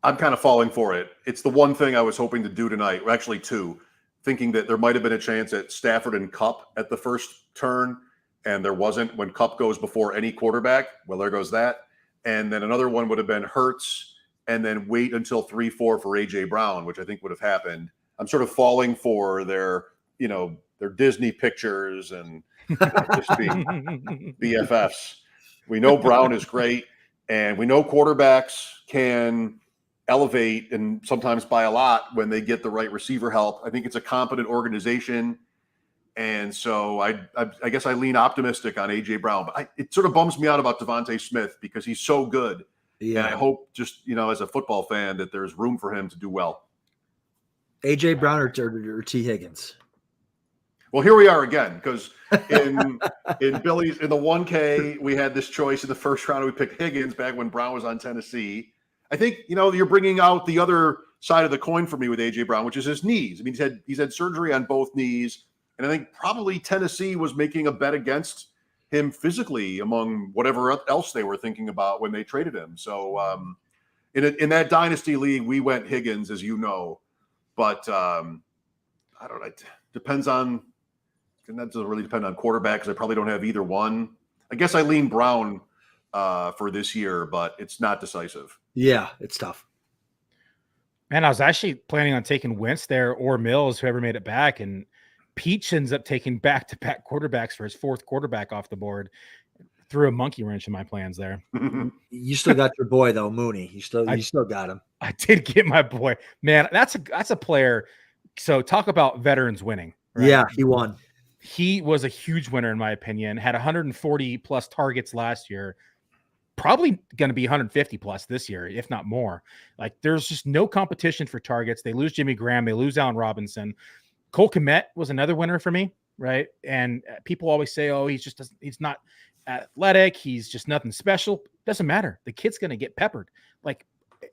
I'm kind of falling for it. It's the one thing I was hoping to do tonight, or actually 2, thinking that there might have been a chance at Stafford and Kupp at the first turn, and there wasn't. When Kupp goes before any quarterback, well, there goes that. And then another one would have been Hurts and then wait until 3-4 for AJ Brown, which I think would have happened. I'm sort of falling for their Disney pictures and just being BFFs. We know Brown is great, and we know quarterbacks can elevate and sometimes by a lot when they get the right receiver help. I think it's a competent organization. And so I guess I lean optimistic on AJ Brown, but it sort of bums me out about Devontae Smith because he's so good. Yeah. And I hope just, as a football fan that there's room for him to do well. AJ Brown or T Higgins? Well, here we are again, because in Billy's, in the 1K, we had this choice in the first round. We picked Higgins back when Brown was on Tennessee. I think, you're bringing out the other side of the coin for me with AJ Brown, which is his knees. I mean, he's had surgery on both knees. And I think probably Tennessee was making a bet against him physically among whatever else they were thinking about when they traded him. So in that dynasty league, we went Higgins, as you know. But I don't know. It depends on – and that doesn't really depend on quarterback because I probably don't have either one. I guess I lean Brown for this year, but it's not decisive. Yeah, it's tough. Man, I was actually planning on taking Wentz there or Mills, whoever made it back, and – Peach ends up taking back-to-back quarterbacks for his fourth quarterback off the board. Threw a monkey wrench in my plans there. You still got your boy though, Mooney. You still got him. I did get my boy. Man, that's a player. So talk about veterans winning. Right? Yeah, he won. He was a huge winner in my opinion. Had 140 plus targets last year. Probably going to be 150 plus this year, if not more. Like there's just no competition for targets. They lose Jimmy Graham. They lose Allen Robinson. Cole Kmet was another winner for me, right? And people always say, oh, he's not athletic. He's just nothing special. Doesn't matter. The kid's going to get peppered. Like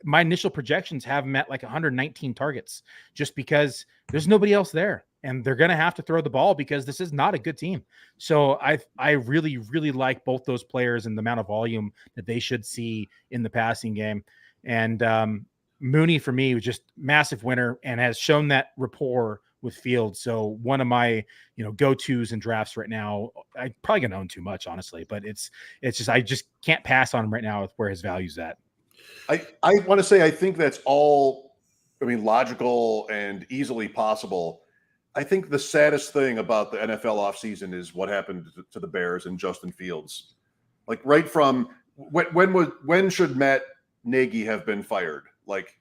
my initial projections have him at like 119 targets just because there's nobody else there. And they're going to have to throw the ball because this is not a good team. So I really, really like both those players and the amount of volume that they should see in the passing game. And Mooney, for me, was just massive winner and has shown that rapport with Fields. So one of my, go-tos in drafts right now, I'm probably going to own too much, honestly, but it's just, I just can't pass on him right now with where his value's at. I want to say, I think that's all, logical and easily possible. I think the saddest thing about the NFL offseason is what happened to the Bears and Justin Fields. Like right from when should Matt Nagy have been fired? Like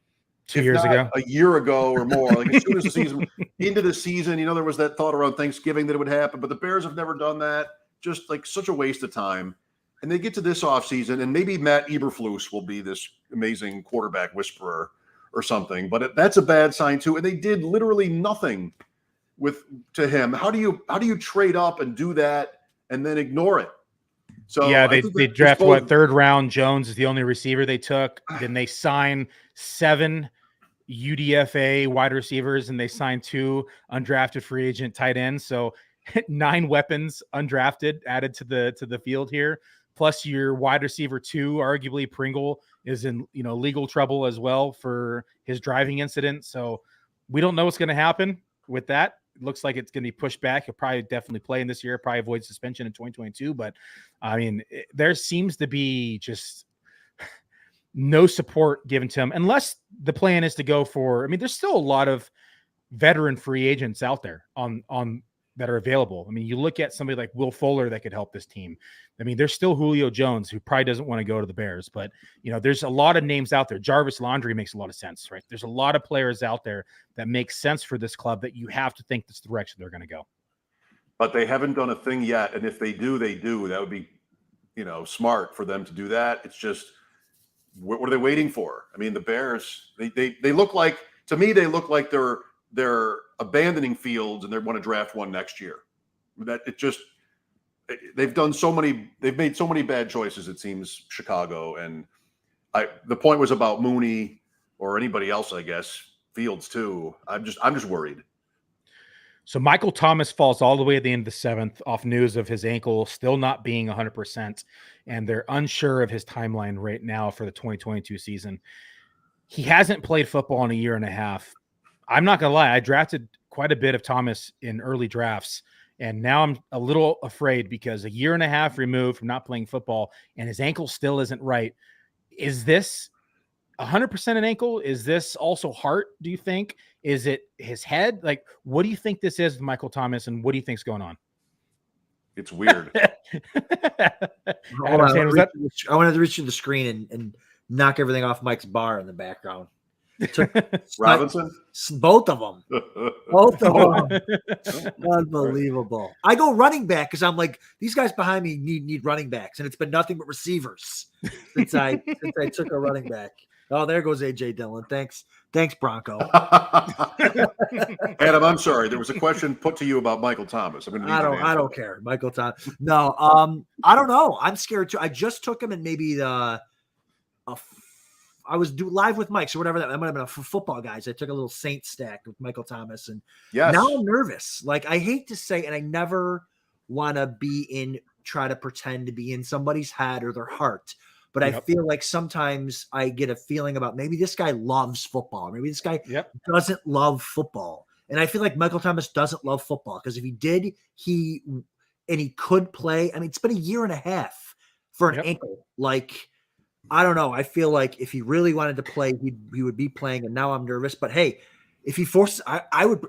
2 years ago, a year ago or more. Like as soon as the season into the season, there was that thought around Thanksgiving that it would happen, but the Bears have never done that. Just like such a waste of time. And they get to this offseason, and maybe Matt Eberflus will be this amazing quarterback whisperer or something, but that's a bad sign too. And they did literally nothing to him. How do you trade up and do that and then ignore it? So yeah, they draft third round. Jones is the only receiver they took. Then they sign 7 UDFA wide receivers, and they sign 2 undrafted free agent tight ends. So 9 weapons undrafted added to the field here. Plus your wide receiver 2, arguably Pringle, is in legal trouble as well for his driving incident. So we don't know what's going to happen with that. It looks like it's going to be pushed back. He'll probably definitely play in this year, probably avoid suspension in 2022. But I mean, there seems to be just no support given to him unless the plan is to go for, there's still a lot of veteran free agents out there on that are available. You look at somebody like Will Fuller that could help this team. There's still Julio Jones, who probably doesn't want to go to the Bears, but there's a lot of names out there. Jarvis Landry makes a lot of sense, right? There's a lot of players out there that make sense for this club that you have to think this direction they're going to go. But they haven't done a thing yet. And if they do, that would be, smart for them to do that. It's just, what are they waiting for? The Bears, they look like, to me, they look like they're abandoning Fields and they want to draft one next year. They've made so many bad choices, it seems, Chicago. And the point was about Mooney or anybody else, I guess, Fields too. I'm just worried. So Michael Thomas falls all the way at the end of the 7th off news of his ankle still not being 100%. And they're unsure of his timeline right now for the 2022 season. He hasn't played football in a year and a half. I'm not going to lie. I drafted quite a bit of Thomas in early drafts, and now I'm a little afraid because a year and a half removed from not playing football and his ankle still isn't right. Is this 100% an ankle? Is this also heart, do you think? Is it his head? Like, what do you think this is with Michael Thomas, and what do you think's going on? It's weird. I wanted to reach through the screen and knock everything off Mike's bar in the background. Robinson? Both of them. Both of them. Unbelievable. I go running back because I'm like, these guys behind me need running backs, and it's been nothing but receivers since I took a running back. Oh, there goes AJ Dillon. Thanks, Bronco. Adam, I'm sorry. There was a question put to you about Michael Thomas. I don't care. Michael Thomas. No, I don't know. I'm scared too. I just took him in maybe I was live with Mike, so whatever that might have been for football guys. I took a little Saint stack with Michael Thomas, and now I'm nervous. Like, I hate to say, and I never want to try to pretend to be in somebody's head or their heart. But I feel like sometimes I get a feeling about maybe this guy loves football. Maybe this guy doesn't love football. And I feel like Michael Thomas doesn't love football, because if he did, he could play. I mean, it's been a year and a half for an ankle. Like, I don't know. I feel like if he really wanted to play, he would be playing. And now I'm nervous. But hey, if he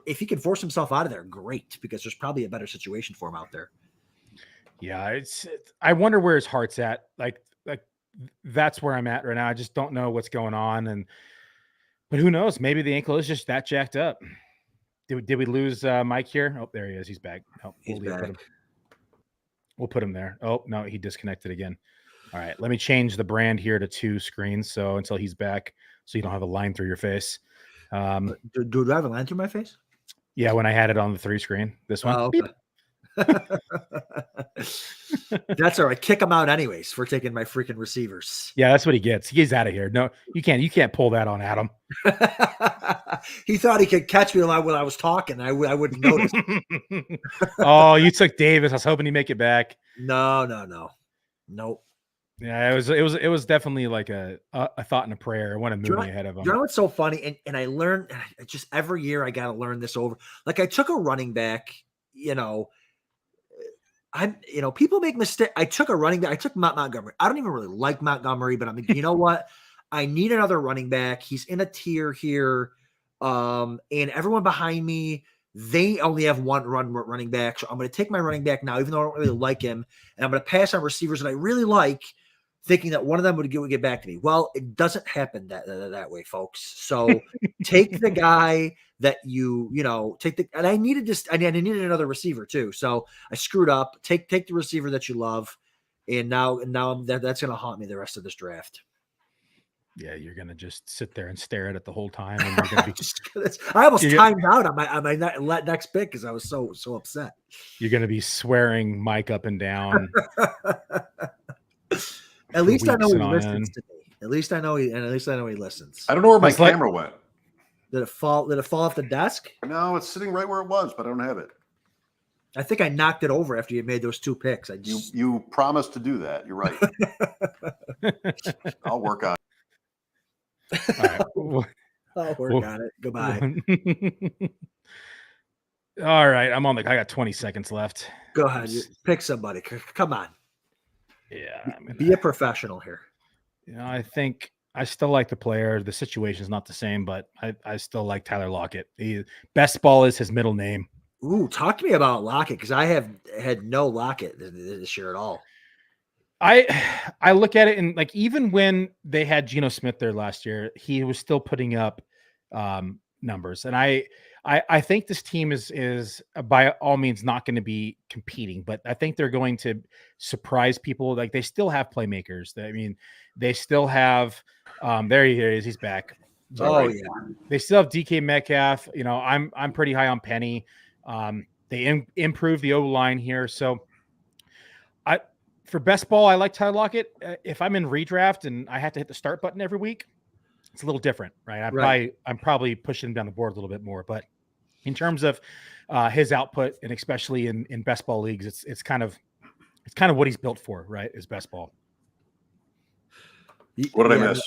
if he can force himself out of there, great, because there's probably a better situation for him out there. Yeah, I wonder where his heart's at. Like that's where I'm at right now. I just don't know what's going on, but who knows? Maybe the ankle is just that jacked up. Did we lose Mike here? Oh, there he is. He's back. Oh, He's back. We'll put him there. Oh no, he disconnected again. All right, let me change the brand here to 2 screens, so until he's back, so you don't have a line through your face. Do I have a line through my face? Yeah, when I had it on the 3 screen. This one. Oh, okay. That's all right. Kick him out anyways for taking my freaking receivers. Yeah, that's what he gets. He's out of here. No, you can't pull that on Adam. He thought he could catch me when I was talking. I wouldn't notice. Oh, you took Davis. I was hoping he'd make it back. No. Nope. Yeah, it was definitely like a thought and a prayer. I want to move me ahead of him. You know what's so funny? And I learned just every year I got to learn this over. Like, I took a running back, people make mistakes. I took a running back. I took Matt Montgomery. I don't even really like Montgomery, but I'm like, you know what? I need another running back. He's in a tier here. And everyone behind me, they only have one running back. So I'm going to take my running back now, even though I don't really like him. And I'm going to pass on receivers that I really like, thinking that one of them would get back to me. Well, it doesn't happen that way, folks. So take the guy that and I needed another receiver too. So I screwed up. Take the receiver that you love. And now that's going to haunt me the rest of this draft. Yeah, you're gonna just sit there and stare at it the whole time. And you're gonna be, I almost timed out on my next pick because I was so upset. You're gonna be swearing Mike up and down. At least I know he listens to me. At least I know he listens. I don't know where my camera went. Did it fall off the desk? No, it's sitting right where it was, but I don't have it. I think I knocked it over after you made those 2 picks. You promised to do that. You're right. I'll work on it. All right. I'll work on it. Goodbye. All right. I got 20 seconds left. Go ahead. Pick somebody. Come on. Yeah. Be a professional here. I think I still like the player. The situation is not the same, but I still like Tyler Lockett. Best ball is his middle name. Ooh, talk to me about Lockett, because I have had no Lockett this year at all. I look at it, and like, even when they had Geno Smith there last year, he was still putting up numbers. And I think this team is by all means not going to be competing, but I think they're going to surprise people. Like, they still have playmakers. They still have there he is. He's back. Yeah. They still have DK Metcalf. I'm pretty high on Penny. They improved the O line here. So for best ball, I like Tyler Lockett. If I'm in redraft and I have to hit the start button every week, it's a little different, right? I'm probably pushing him down the board a little bit more, but in terms of his output, and especially in best ball leagues, it's kind of what he's built for, right? Is best ball. What did I miss?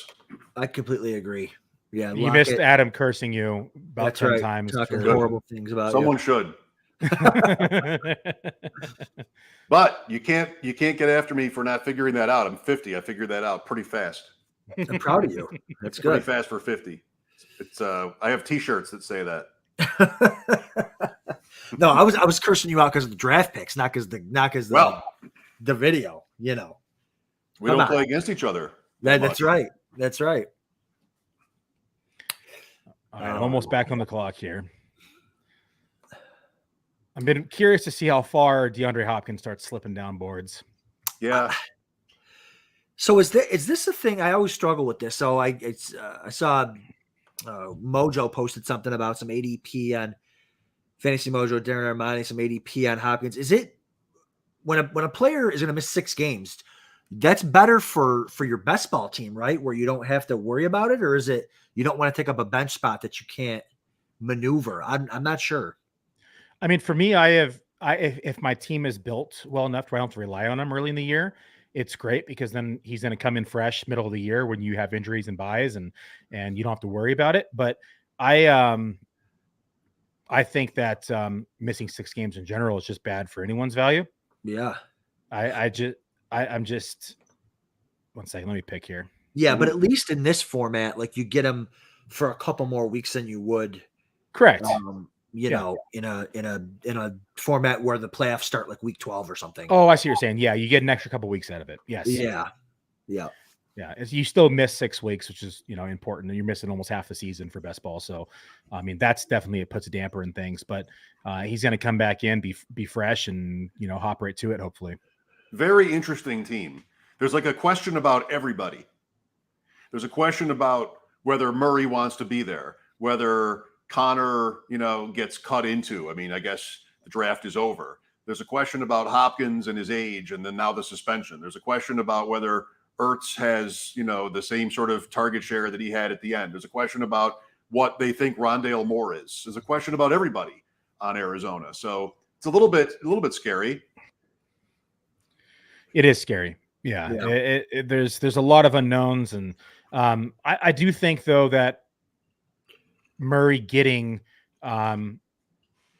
I completely agree. Yeah, you missed Adam cursing you about 10 times. Talking horrible things about someone should. But you can't get after me for not figuring that out. I'm 50. I figured that out pretty fast. I'm proud of you. That's Pretty good. fast for 50. It's I have T-shirts that say that. No, I was cursing you out because of the draft picks, not because the video. You know, we don't play against each other. That's right. That's right. All right, I'm almost back on the clock here. I've been curious to see how far DeAndre Hopkins starts slipping down boards. Yeah. So is this a thing? I always struggle with this. So I saw Mojo posted something about some ADP on Fantasy Mojo, Darren Armani, some ADP on Hopkins. Is it when a player is going to miss 6 games, that's better for your best ball team, right? Where you don't have to worry about it, or is it you don't want to take up a bench spot that you can't maneuver? I'm not sure. I mean, for me, if my team is built well enough where I don't have to rely on him early in the year, it's great because then he's going to come in fresh middle of the year when you have injuries and buys and you don't have to worry about it. But I think that missing 6 games in general is just bad for anyone's value. Yeah. I'm just 1 second. Let me pick here. Yeah, but at least in this format, like you get them for a couple more weeks than you would. Correct. You know, in a format where the playoffs start like week 12 or something. Oh, I see what you're saying. Yeah, you get an extra couple weeks out of it. Yes. Yeah. You still miss 6 weeks, which is important. You're missing almost half the season for best ball. So, I mean, that's definitely it puts a damper in things. But he's going to come back in, be fresh, and hop right to it. Hopefully. Very interesting team. There's like a question about everybody. There's a question about whether Murray wants to be there, whether Connor, gets cut into. I mean, I guess the draft is over. There's a question about Hopkins and his age, and then now the suspension. There's a question about whether Ertz has, the same sort of target share that he had at the end. There's a question about what they think Rondale Moore is. There's a question about everybody on Arizona. So it's a little bit scary. It is scary. Yeah. There's a lot of unknowns, and I do think though that Murray getting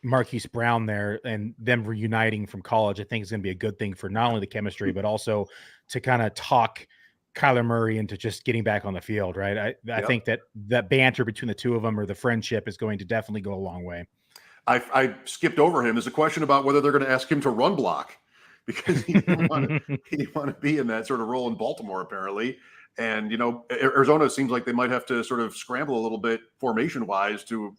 Marquise Brown there and them reuniting from college, I think is going to be a good thing for not only the chemistry, but also to kind of talk Kyler Murray into just getting back on the field. Right. I think that banter between the two of them, or the friendship, is going to definitely go a long way. I skipped over him. There's a question about whether they're going to ask him to run block, because he didn't want to be in that sort of role in Baltimore, apparently. And, Arizona seems like they might have to sort of scramble a little bit formation-wise to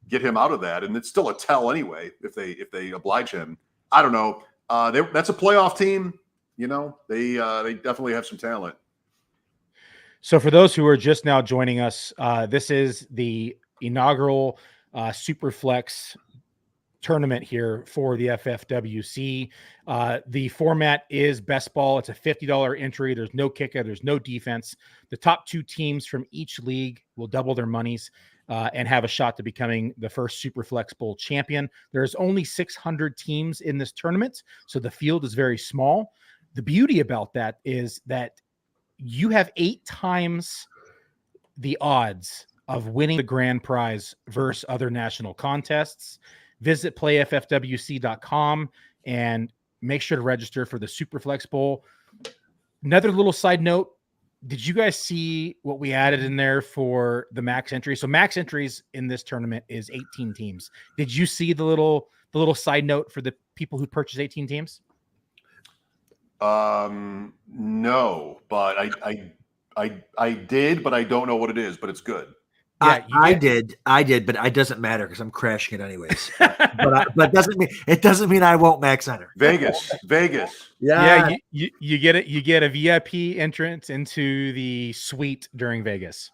get him out of that. And it's still a tell anyway if they oblige him. I don't know. That's a playoff team. They definitely have some talent. So for those who are just now joining us, this is the inaugural SuperFlex tournament here for the FFWC. The format is best ball. It's a $50 entry. There's no kicker. There's no defense. The top 2 teams from each league will double their monies and have a shot to becoming the first SuperFlex Bowl champion. There's only 600 teams in this tournament, so the field is very small. The beauty about that is that you have 8 times the odds of winning the grand prize versus other national contests. Visit playffwc.com and make sure to register for the SuperFlex Bowl. Another little side note, did you guys see what we added in there for the max entry? So max entries in this tournament is 18 teams. Did you see the little side note for the people who purchase 18 teams? No, but I did, but I don't know what it is, but it's good. Yeah, I did, but it doesn't matter because I'm crashing it anyways. but it doesn't mean I won't max enter. Vegas. Yeah. You get it. You get a VIP entrance into the suite during Vegas.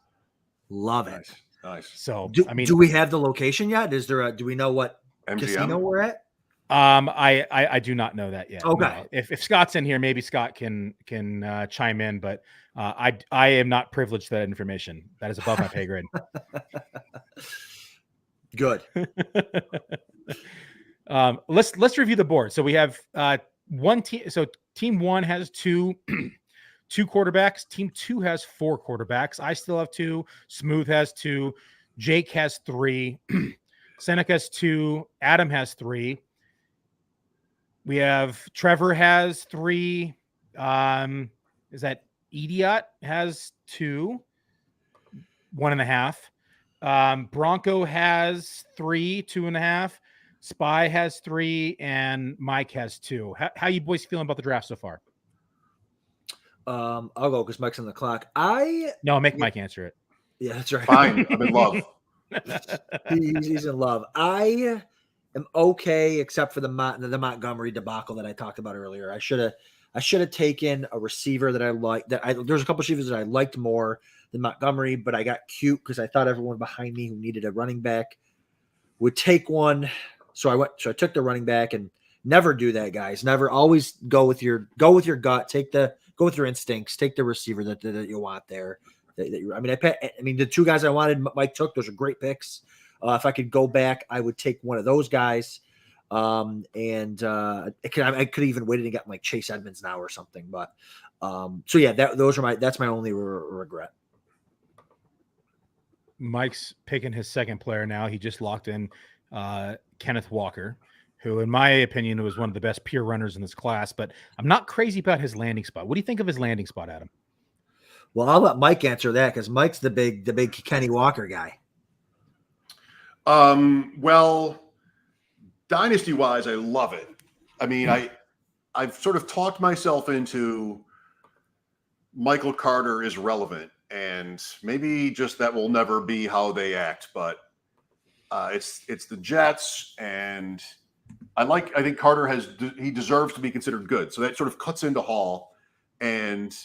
Love it. Nice. So do we have the location yet? Do we know what MGM? Casino we're at? I do not know that yet. Okay. No. If Scott's in here, maybe Scott can chime in, but I am not privileged to that information. That is above my pay grade. Good. Let's review the board. So we have one team. So team 1 has two quarterbacks. Team 2 has 4 quarterbacks. I still have 2. Smooth has 2. Jake has 3. Seneca has 2. Adam has 3. We have Trevor has 3. Is that Idiot has 2, 1.5. Bronco has 3, 2.5. Spy has 3, and Mike has 2. How you boys feeling about the draft so far? I'll go because Mike's on the clock. Make Mike answer it. Yeah, that's right. Fine. I'm in love. He's in love. I am okay, except for the Montgomery debacle that I talked about earlier. I should have taken a receiver that I liked. There's a couple of receivers that I liked more than Montgomery, but I got cute because I thought everyone behind me who needed a running back would take one. So I took the running back, and never do that, guys. Never. Always go with your gut. Go with your instincts. Take the receiver that you want there. The 2 guys I wanted, Mike took. Those are great picks. If I could go back, I would take one of those guys. I could even waited and get like Chase Edmonds now or something. But that's my only regret. Mike's picking his second player now. He just locked in Kenneth Walker, who, in my opinion, was one of the best pure runners in this class. But I'm not crazy about his landing spot. What do you think of his landing spot, Adam? Well, I'll let Mike answer that because Mike's the big Kenny Walker guy. Well, dynasty wise, I love it. I mean, I've sort of talked myself into Michael Carter is relevant, and maybe just that will never be how they act, but it's the Jets, and I think Carter he deserves to be considered good. So that sort of cuts into Hall. And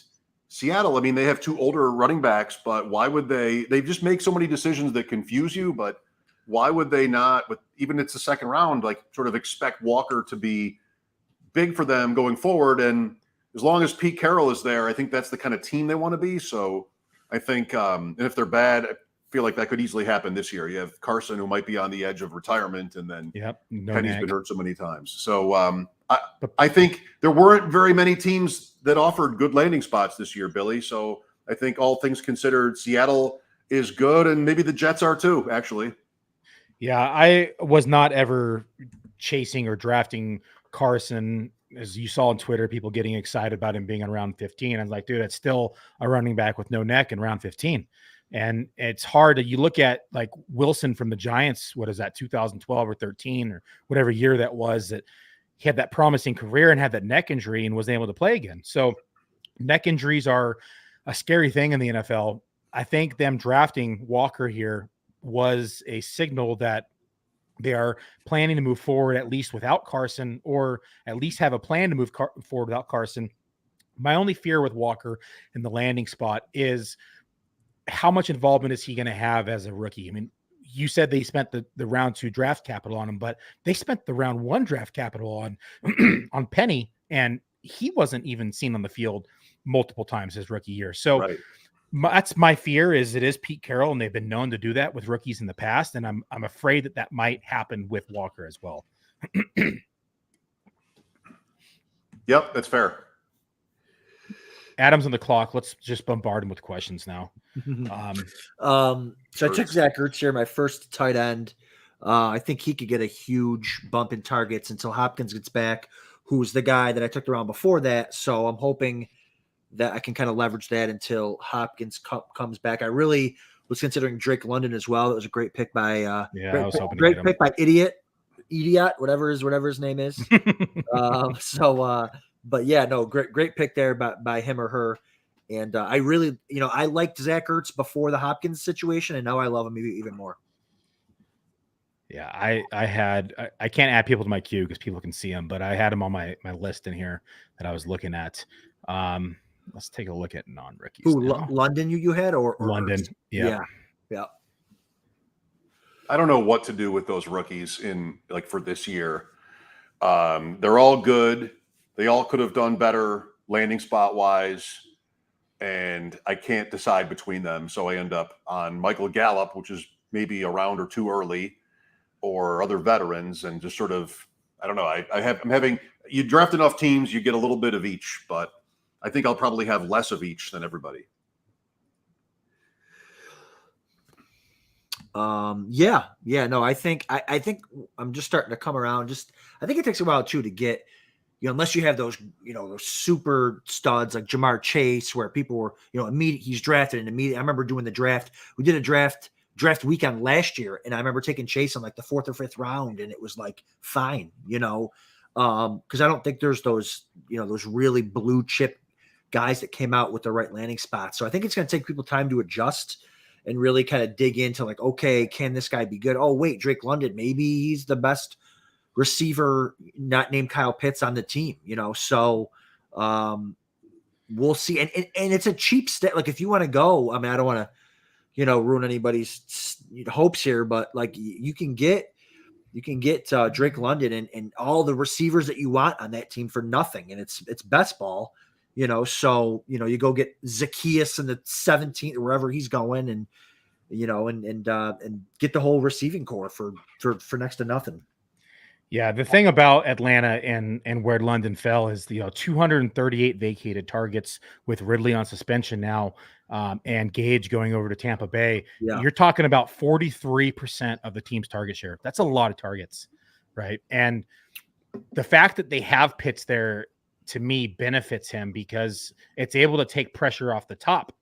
Seattle, I mean, they have 2 older running backs, but why would they just make so many decisions that confuse you, but why would they not, even it's the second round, like sort of expect Walker to be big for them going forward? And as long as Pete Carroll is there, I think that's the kind of team they want to be. So I think, and if they're bad, I feel like that could easily happen this year. You have Carson, who might be on the edge of retirement, and then Penny's been hurt so many times. So I think there weren't very many teams that offered good landing spots this year, Billy. So I think all things considered, Seattle is good, and maybe the Jets are too, actually. Yeah, I was not ever chasing or drafting Carson. As you saw on Twitter, people getting excited about him being in round 15. I was like, dude, it's still a running back with no neck in round 15. And it's hard. You look at like Wilson from the Giants, what is that, 2012 or 13 or whatever year that was, that he had that promising career and had that neck injury and wasn't able to play again. So neck injuries are a scary thing in the NFL. I think them drafting Walker here was a signal that they are planning to move forward at least without Carson, or at least have a plan to move forward without Carson. My only fear with Walker in the landing spot is how much involvement is he going to have as a rookie? I mean, you said they spent the round 2 draft capital on him, but they spent the round 1 draft capital on on Penny, and he wasn't even seen on the field multiple times his rookie year. So that's my fear. It is Pete Carroll, and they've been known to do that with rookies in the past, and I'm afraid that might happen with Walker as well. Yep, that's fair. Adam's on the clock. Let's just bombard him with questions now. So I took Zach Ertz here, my first tight end. I think he could get a huge bump in targets until Hopkins gets back, who's the guy that I took the round before that. So I'm hoping that I can kind of leverage that until Hopkins comes back. I really was considering Drake London as well. It was a great pick by great pick by Idiot, whatever his name is. But yeah, no, great pick there by him or her. And I really, I liked Zach Ertz before the Hopkins situation, and now I love him even more. Yeah, I can't add people to my queue because people can see him, but I had him on my list in here that I was looking at. Let's take a look at non-rookies. London you had or London? Yeah. I don't know what to do with those rookies for this year. They're all good. They all could have done better landing spot wise, and I can't decide between them. So I end up on Michael Gallup, which is maybe a round or 2 early, or other veterans, and just sort of, I don't know. I'm having, you draft enough teams, you get a little bit of each, but I think I'll probably have less of each than everybody. No, I think I'm just starting to come around. I think it takes a while too to get, unless you have those, those super studs like Jamar Chase, where people were, he's drafted and immediately. I remember doing the draft. We did a draft weekend last year, and I remember taking Chase in like the 4th or 5th round, and it was like fine, because I don't think there's those, those really blue chip guys that came out with the right landing spots. So I think it's going to take people time to adjust and really kind of dig into like, okay, can this guy be good? Oh, wait, Drake London, maybe he's the best receiver not named Kyle Pitts on the team, so we'll see. And it's a cheap stat. Like if you want to go, I mean, I don't want to, ruin anybody's hopes here, but like you can get Drake London and all the receivers that you want on that team for nothing. And it's best ball, so, you go get Zacchaeus in the 17th or wherever he's going and, and get the whole receiving core for next to nothing. Yeah. The thing about Atlanta and where London fell is, 238 vacated targets with Ridley on suspension now, and Gage going over to Tampa Bay. Yeah. You're talking about 43% of the team's target share. That's a lot of targets, right? And the fact that they have Pitts there, to me, benefits him because it's able to take pressure off the top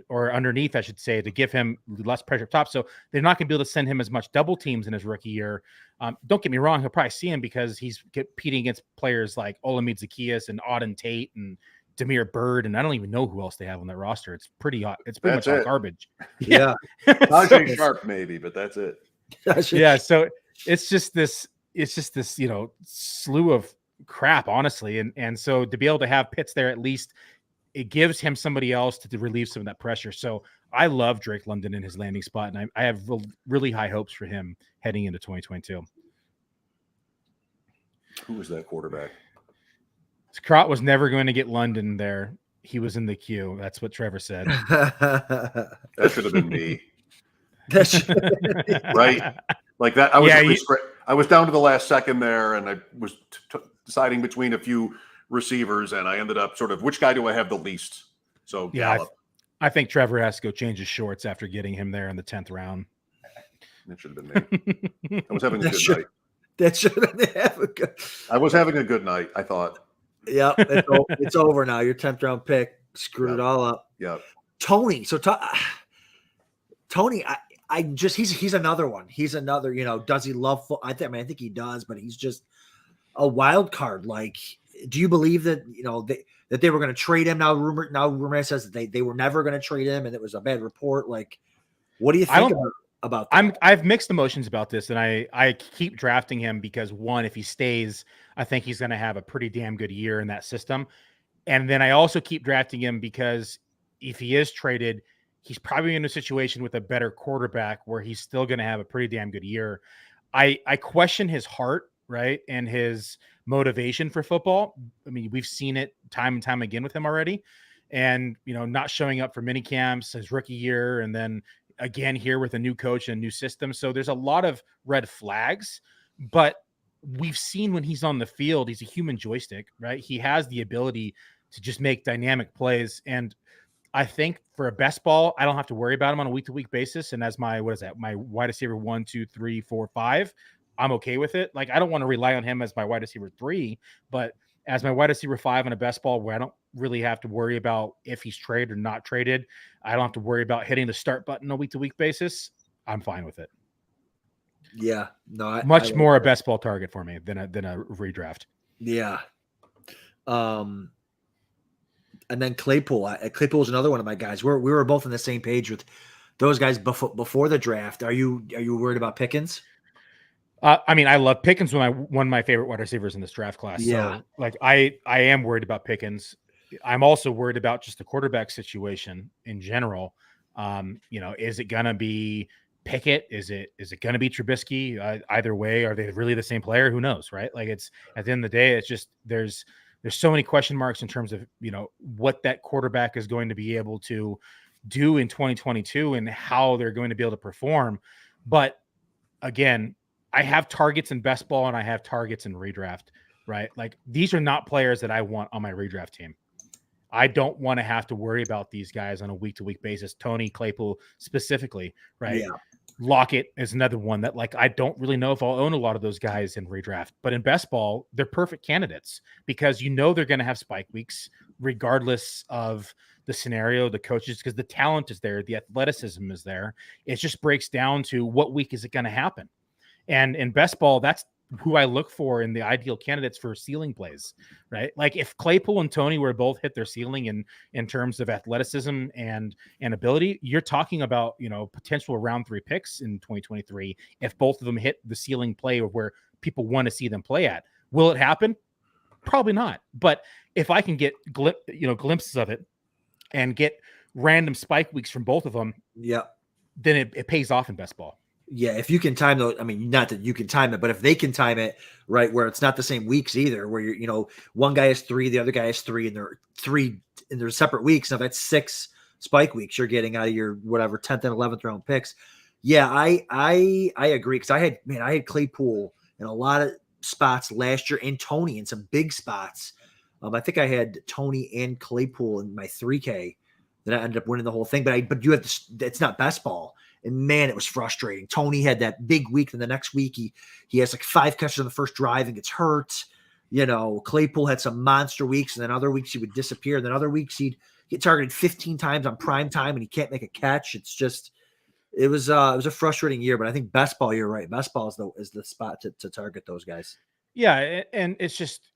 or underneath, I should say, to give him less pressure up top. So they're not going to be able to send him as much double teams in his rookie year. Don't get me wrong. He'll probably see him because he's competing against players like Olamide Zacchaeus and Auden Tate and Damiere Byrd. And I don't even know who else they have on that roster. It's pretty much all garbage. Yeah. Najee Sharp maybe, but that's it. Yeah. So it's just this, slew of crap, honestly. And so to be able to have Pitts there, at least it gives him somebody else to relieve some of that pressure. So I love Drake London in his landing spot, and I have really high hopes for him heading into 2022. Who was that quarterback? Kraut was never going to get London there. He was in the queue. That's what Trevor said. That should have been me. Right? Like that. I was down to the last second there, and I was deciding between a few receivers, and I ended up sort of, which guy do I have the least? So yeah, I think Trevor has to go change his shorts after getting him there in the 10th round. That should have been me. I was having a good night. That should have been I was having a good night, I thought. Yeah, it's over now. Your 10th round pick screwed it all up. Yeah. Tony. So Tony, he's another one. He's another, does he love football? I think he does, but he's just a wild card. Like, do you believe that, that they were going to trade him? Now rumor says that they were never going to trade him, and it was a bad report. Like, what do you think about that? I've mixed emotions about this, and I keep drafting him because, one, if he stays, I think he's going to have a pretty damn good year in that system. And then I also keep drafting him because if he is traded, he's probably in a situation with a better quarterback where he's still going to have a pretty damn good year. I question his heart, right, and his motivation for football. I mean, we've seen it time and time again with him already, and not showing up for mini camps his rookie year, and then again here with a new coach and a new system. So there's a lot of red flags, but we've seen when he's on the field, he's a human joystick, right? He has the ability to just make dynamic plays, and I think for a best ball, I don't have to worry about him on a week-to-week basis. And as my wide receiver 1, 2, 3, 4, 5, I'm okay with it. Like, I don't want to rely on him as my wide receiver 3, but as my wide receiver 5 on a best ball where I don't really have to worry about if he's traded or not traded, I don't have to worry about hitting the start button on a week-to-week basis, I'm fine with it. Yeah. No, much more a best ball target for me than a redraft. Yeah. And then Claypool. Claypool was another one of my guys. We were both on the same page with those guys before the draft. Are you worried about Pickens? I mean, I love Pickens, one of my favorite wide receivers in this draft class. Yeah. So, like, I am worried about Pickens. I'm also worried about just the quarterback situation in general. Is it gonna be Pickett? Is it going to be Trubisky? Either way, are they really the same player? Who knows, right? Like, it's at the end of the day, it's just there's so many question marks in terms of what that quarterback is going to be able to do in 2022 and how they're going to be able to perform. But again, I have targets in best ball and I have targets in redraft, right? Like, these are not players that I want on my redraft team. I don't want to have to worry about these guys on a week-to-week basis. Tony, Claypool specifically, right? Yeah. Lockett is another one that, like, I don't really know if I'll own a lot of those guys in redraft, but in best ball, they're perfect candidates because they're going to have spike weeks regardless of the scenario, the coaches, because the talent is there, the athleticism is there. It just breaks down to what week is it going to happen. And in best ball, that's who I look for in the ideal candidates for ceiling plays, right? Like if Claypool and Tony were both hit their ceiling in terms of athleticism and ability, you're talking about, potential round 3 picks in 2023. If both of them hit the ceiling play of where people want to see them play at, will it happen? Probably not. But if I can get glimpses of it and get random spike weeks from both of them, then it pays off in best ball. Yeah, if you can time those, I mean, not that you can time it, but if they can time it right, where it's not the same weeks either, where one guy has 3, the other guy has 3, and they're 3 and they're separate weeks. Now that's 6 spike weeks you're getting out of your whatever 10th and 11th round picks. Yeah, I agree because I had Claypool in a lot of spots last year and Tony in some big spots. I think I had Tony and Claypool in my 3K that I ended up winning the whole thing. But you have this, it's not best ball. And man, it was frustrating. Tony had that big week, and the next week he has like 5 catches on the first drive and gets hurt. Claypool had some monster weeks, and then other weeks he would disappear. And then other weeks he'd get targeted 15 times on prime time, and he can't make a catch. It was a frustrating year. But I think best ball, you're right. Best ball is the spot to target those guys. Yeah, and it's just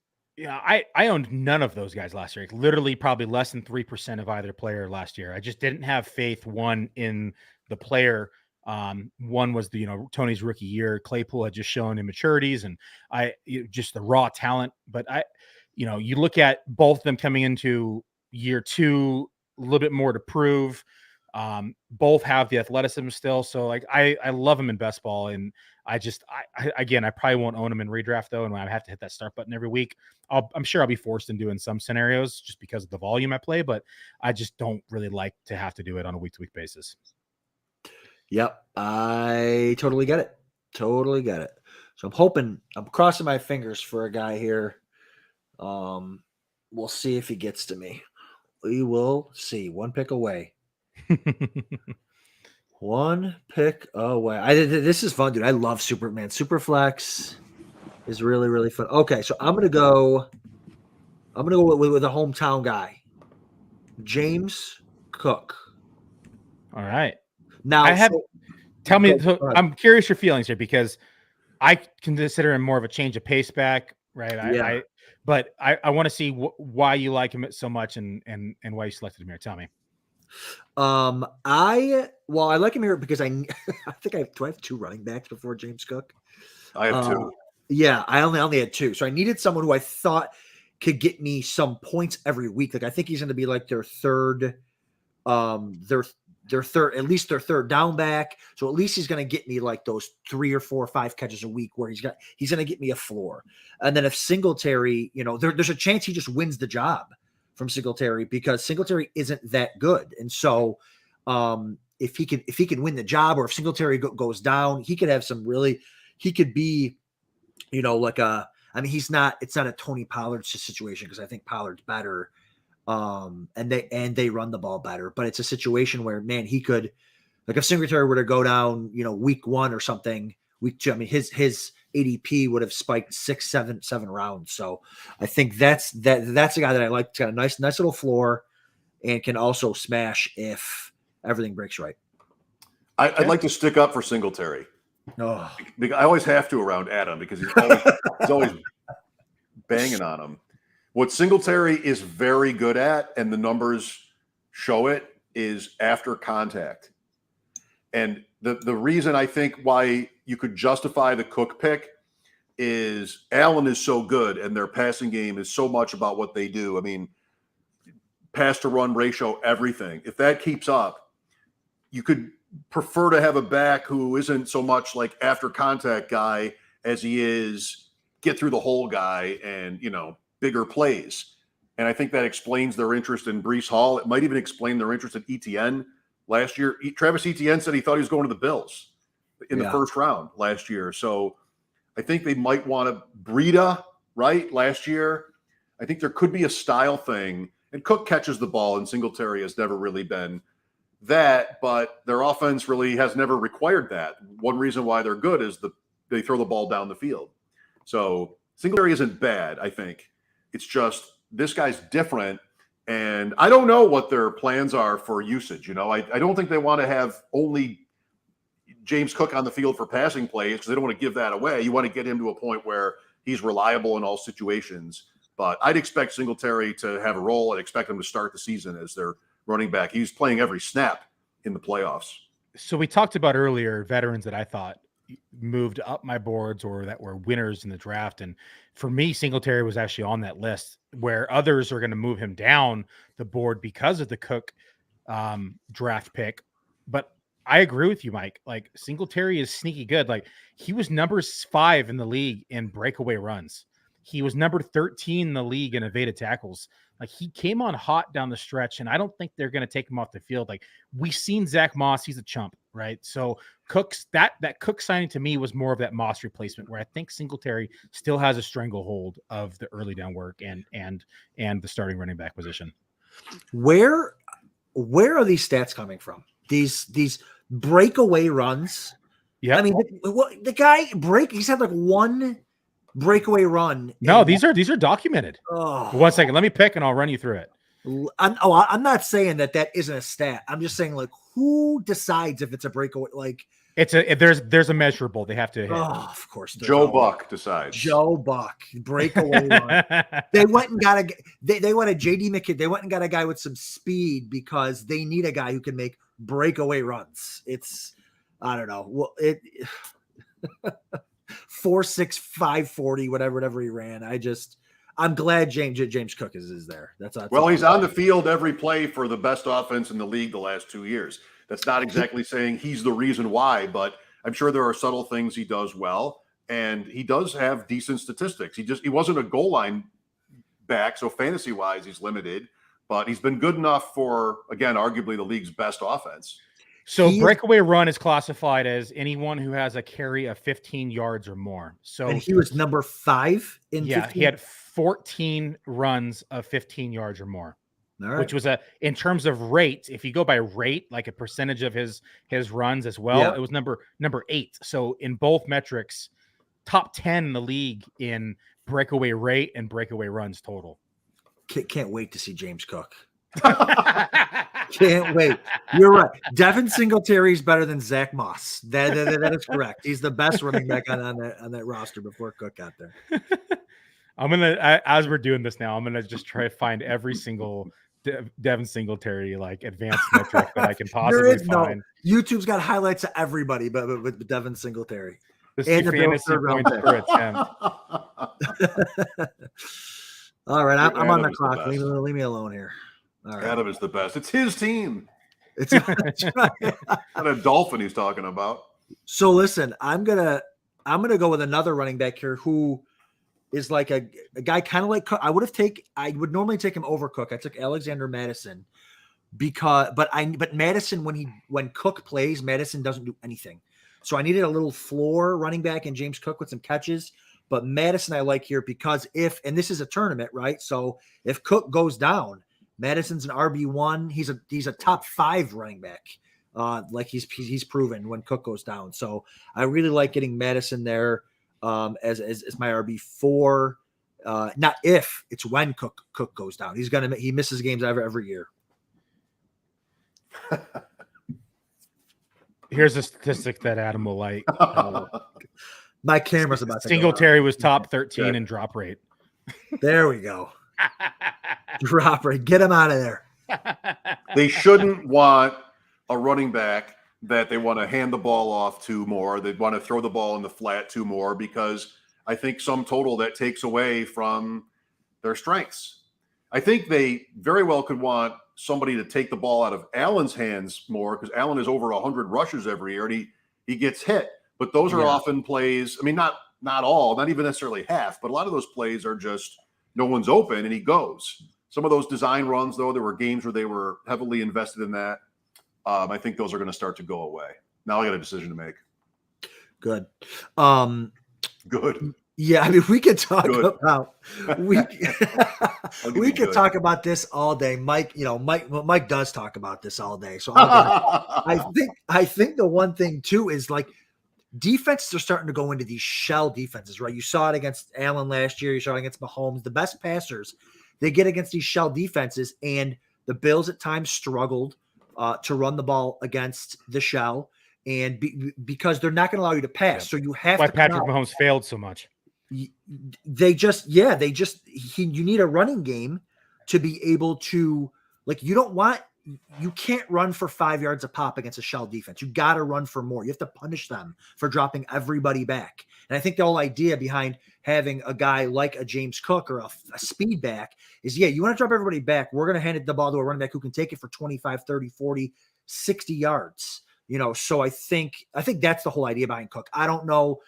I owned none of those guys last year. Like, literally, probably less than 3% of either player last year. I just didn't have faith in the player. One was Tony's rookie year. Claypool had just shown immaturities and just the raw talent. But you look at both of them coming into year 2, a little bit more to prove. Both have the athleticism still. So like I love them in best ball, and I probably won't own them in redraft though. And when I have to hit that start button every week, I'm sure I'll be forced into in some scenarios just because of the volume I play, but I just don't really like to have to do it on a week-to-week basis. Yep. I totally get it. So I'm crossing my fingers for a guy here. We'll see if he gets to me. We will see. 1 pick away. 1 pick away. This is fun, dude. I love Superman. SuperFlex is really, really fun. Okay, so I'm gonna go with a hometown guy, James Cook. All right. Now, tell me. So I'm curious your feelings here because I can consider him more of a change of pace back, right? But I want to see why you like him so much and why you selected him here. Tell me. I like him here because I think do I have 2 running backs before James Cook? I have 2. Yeah, I only had 2. So I needed someone who I thought could get me some points every week. Like I think he's going to be like their third at least their third down back. So at least he's going to get me like those 3 or 4 or 5 catches a week where he's going to get me a floor. And then if Singletary, there's a chance he just wins the job from Singletary because Singletary isn't that good. And so if he can win the job, or if Singletary goes down, he could have he could be, it's not a Tony Pollard situation because I think Pollard's better. And they run the ball better, but it's a situation where, man, he could, like if Singletary were to go down, week 1 or something, week 2, his ADP would have spiked 6, 7 rounds. So I think that's a guy that I like. It's got a nice little floor and can also smash if everything breaks right. I'd like to stick up for Singletary. Oh. Because I always have to around Adam because he's always banging on him. What Singletary is very good at, and the numbers show it, is after contact. And the reason I think why you could justify the Cook pick is Allen is so good, and their passing game is so much about what they do. I mean, pass to run ratio, everything. If that keeps up, you could prefer to have a back who isn't so much like after contact guy as he is get through the hole guy and, bigger plays. And I think that explains their interest in Breece Hall. It might even explain their interest in ETN last year. Travis Etienne said he thought he was going to the Bills in the first round last year. So I think they might want to Breida, right? Last year, I think there could be a style thing. And Cook catches the ball, and Singletary has never really been that, but their offense really has never required that. One reason why they're good is they throw the ball down the field. So Singletary isn't bad, I think. It's just this guy's different, and I don't know what their plans are for usage. I don't think they want to have only James Cook on the field for passing plays because they don't want to give that away. You want to get him to a point where he's reliable in all situations. But I'd expect Singletary to have a role. I'd expect him to start the season as their running back. He's playing every snap in the playoffs. So we talked about earlier veterans that I thought moved up my boards or that were winners in the draft. And for me, Singletary was actually on that list, where others are going to move him down the board because of the Cook draft pick. But I agree with you, Mike. Like, Singletary is sneaky good. Like, he was number 5 in the league in breakaway runs. He was number 13 in the league in evaded tackles. Like, he came on hot down the stretch, and I don't think they're going to take him off the field. Like, we've seen Zach Moss, he's a chump, right? So Cook's that Cook signing to me was more of that Moss replacement, where I think Singletary still has a stranglehold of the early down work and the starting running back position. Where are these stats coming from? These breakaway runs. Yeah, I mean, the guy he's had like one breakaway run. No, these are documented. Oh. 1 second, let me pick and I'll run you through it. I'm not saying that isn't a stat. I'm just saying, like, who decides if it's a breakaway? Like, there's a measurable they have to hit. Oh, of course, Joe Buck decides. Joe Buck breakaway run. They went and got they went a JD McKinney. They went and got a guy with some speed because they need a guy who can make breakaway runs. It's, I don't know. Well, 4.6, 5.40, whatever he ran. I'm glad James Cook is there. Well, he's on the field every play for the best offense in the league the last 2 years. That's not exactly saying he's the reason why, but I'm sure there are subtle things he does well, and he does have decent statistics. He wasn't a goal line back, so fantasy-wise he's limited, but he's been good enough for, again, arguably the league's best offense. So breakaway run is classified as anyone who has a carry of 15 yards or more. So and he was number 5 in 15? He had 14 runs of 15 yards or more. All right. Which was in terms of rate, if you go by rate, like a percentage of his runs as well, it was number 8. So in both metrics, top 10 in the league in breakaway rate and breakaway runs total. Can't wait to see James Cook. Can't wait. You're right. Devin Singletary is better than Zach Moss. That is correct. He's the best running back on that roster before Cook got there. I'm gonna, as we're doing this now, I'm gonna just try to find every single Devin Singletary like advanced metric that I can possibly find. No. YouTube's got highlights of everybody, but with Devin Singletary. This is fantasy points per attempt. All right, I'm on the clock. Leave me alone here. All right. Adam is the best. It's his team. It's not a Dolphin he's talking about. So listen, I'm gonna go with another running back here who is like a guy kind of like Cook. I would normally take him over Cook. I took Alexander Madison but Madison, when Cook plays, Madison doesn't do anything. So I needed a little floor running back in James Cook with some catches. But Madison I like here because and this is a tournament, right? So if Cook goes down, Madison's an RB1. He's a top 5 running back. Like he's proven when Cook goes down. So I really like getting Madison there as my RB4. Not if, it's when Cook goes down. He misses games every year. Here's a statistic that Adam will like. My camera's about to Singletary was top 13 in drop rate. There we go. Drop rate. Get him out of there. They shouldn't want a running back that they want to hand the ball off to more. They want to throw the ball in the flat to more, because I think some total that takes away from their strengths. I think they very well could want somebody to take the ball out of Allen's hands more, because Allen is over 100 rushes every year and he gets hit. But those are often plays. I mean, not all, not even necessarily half, but a lot of those plays are just no one's open and he goes. Some of those design runs, though, there were games where they were heavily invested in that. I think those are going to start to go away. Now I got a decision to make. Good. Good. Yeah, I mean, we could talk about we could good. talk about this all day. Mike, Mike does talk about this all day. So I think the one thing too is like defenses are starting to go into these shell defenses, right? You saw it against Allen last year. You saw it against Mahomes. The best passers, they get against these shell defenses, and the Bills at times struggled to run the ball against the shell, and because they're not going to allow you to pass. So you have why to Patrick Mahomes failed so much. you need a running game to be able to, like, you can't run for 5 yards a pop against a shell defense. You got to run for more. You have to punish them for dropping everybody back. And I think the whole idea behind having a guy like a James Cook or a speed back is, you want to drop everybody back. We're going to hand the ball to a running back who can take it for 25, 30, 40, 60 yards. So I think that's the whole idea behind Cook. I don't know,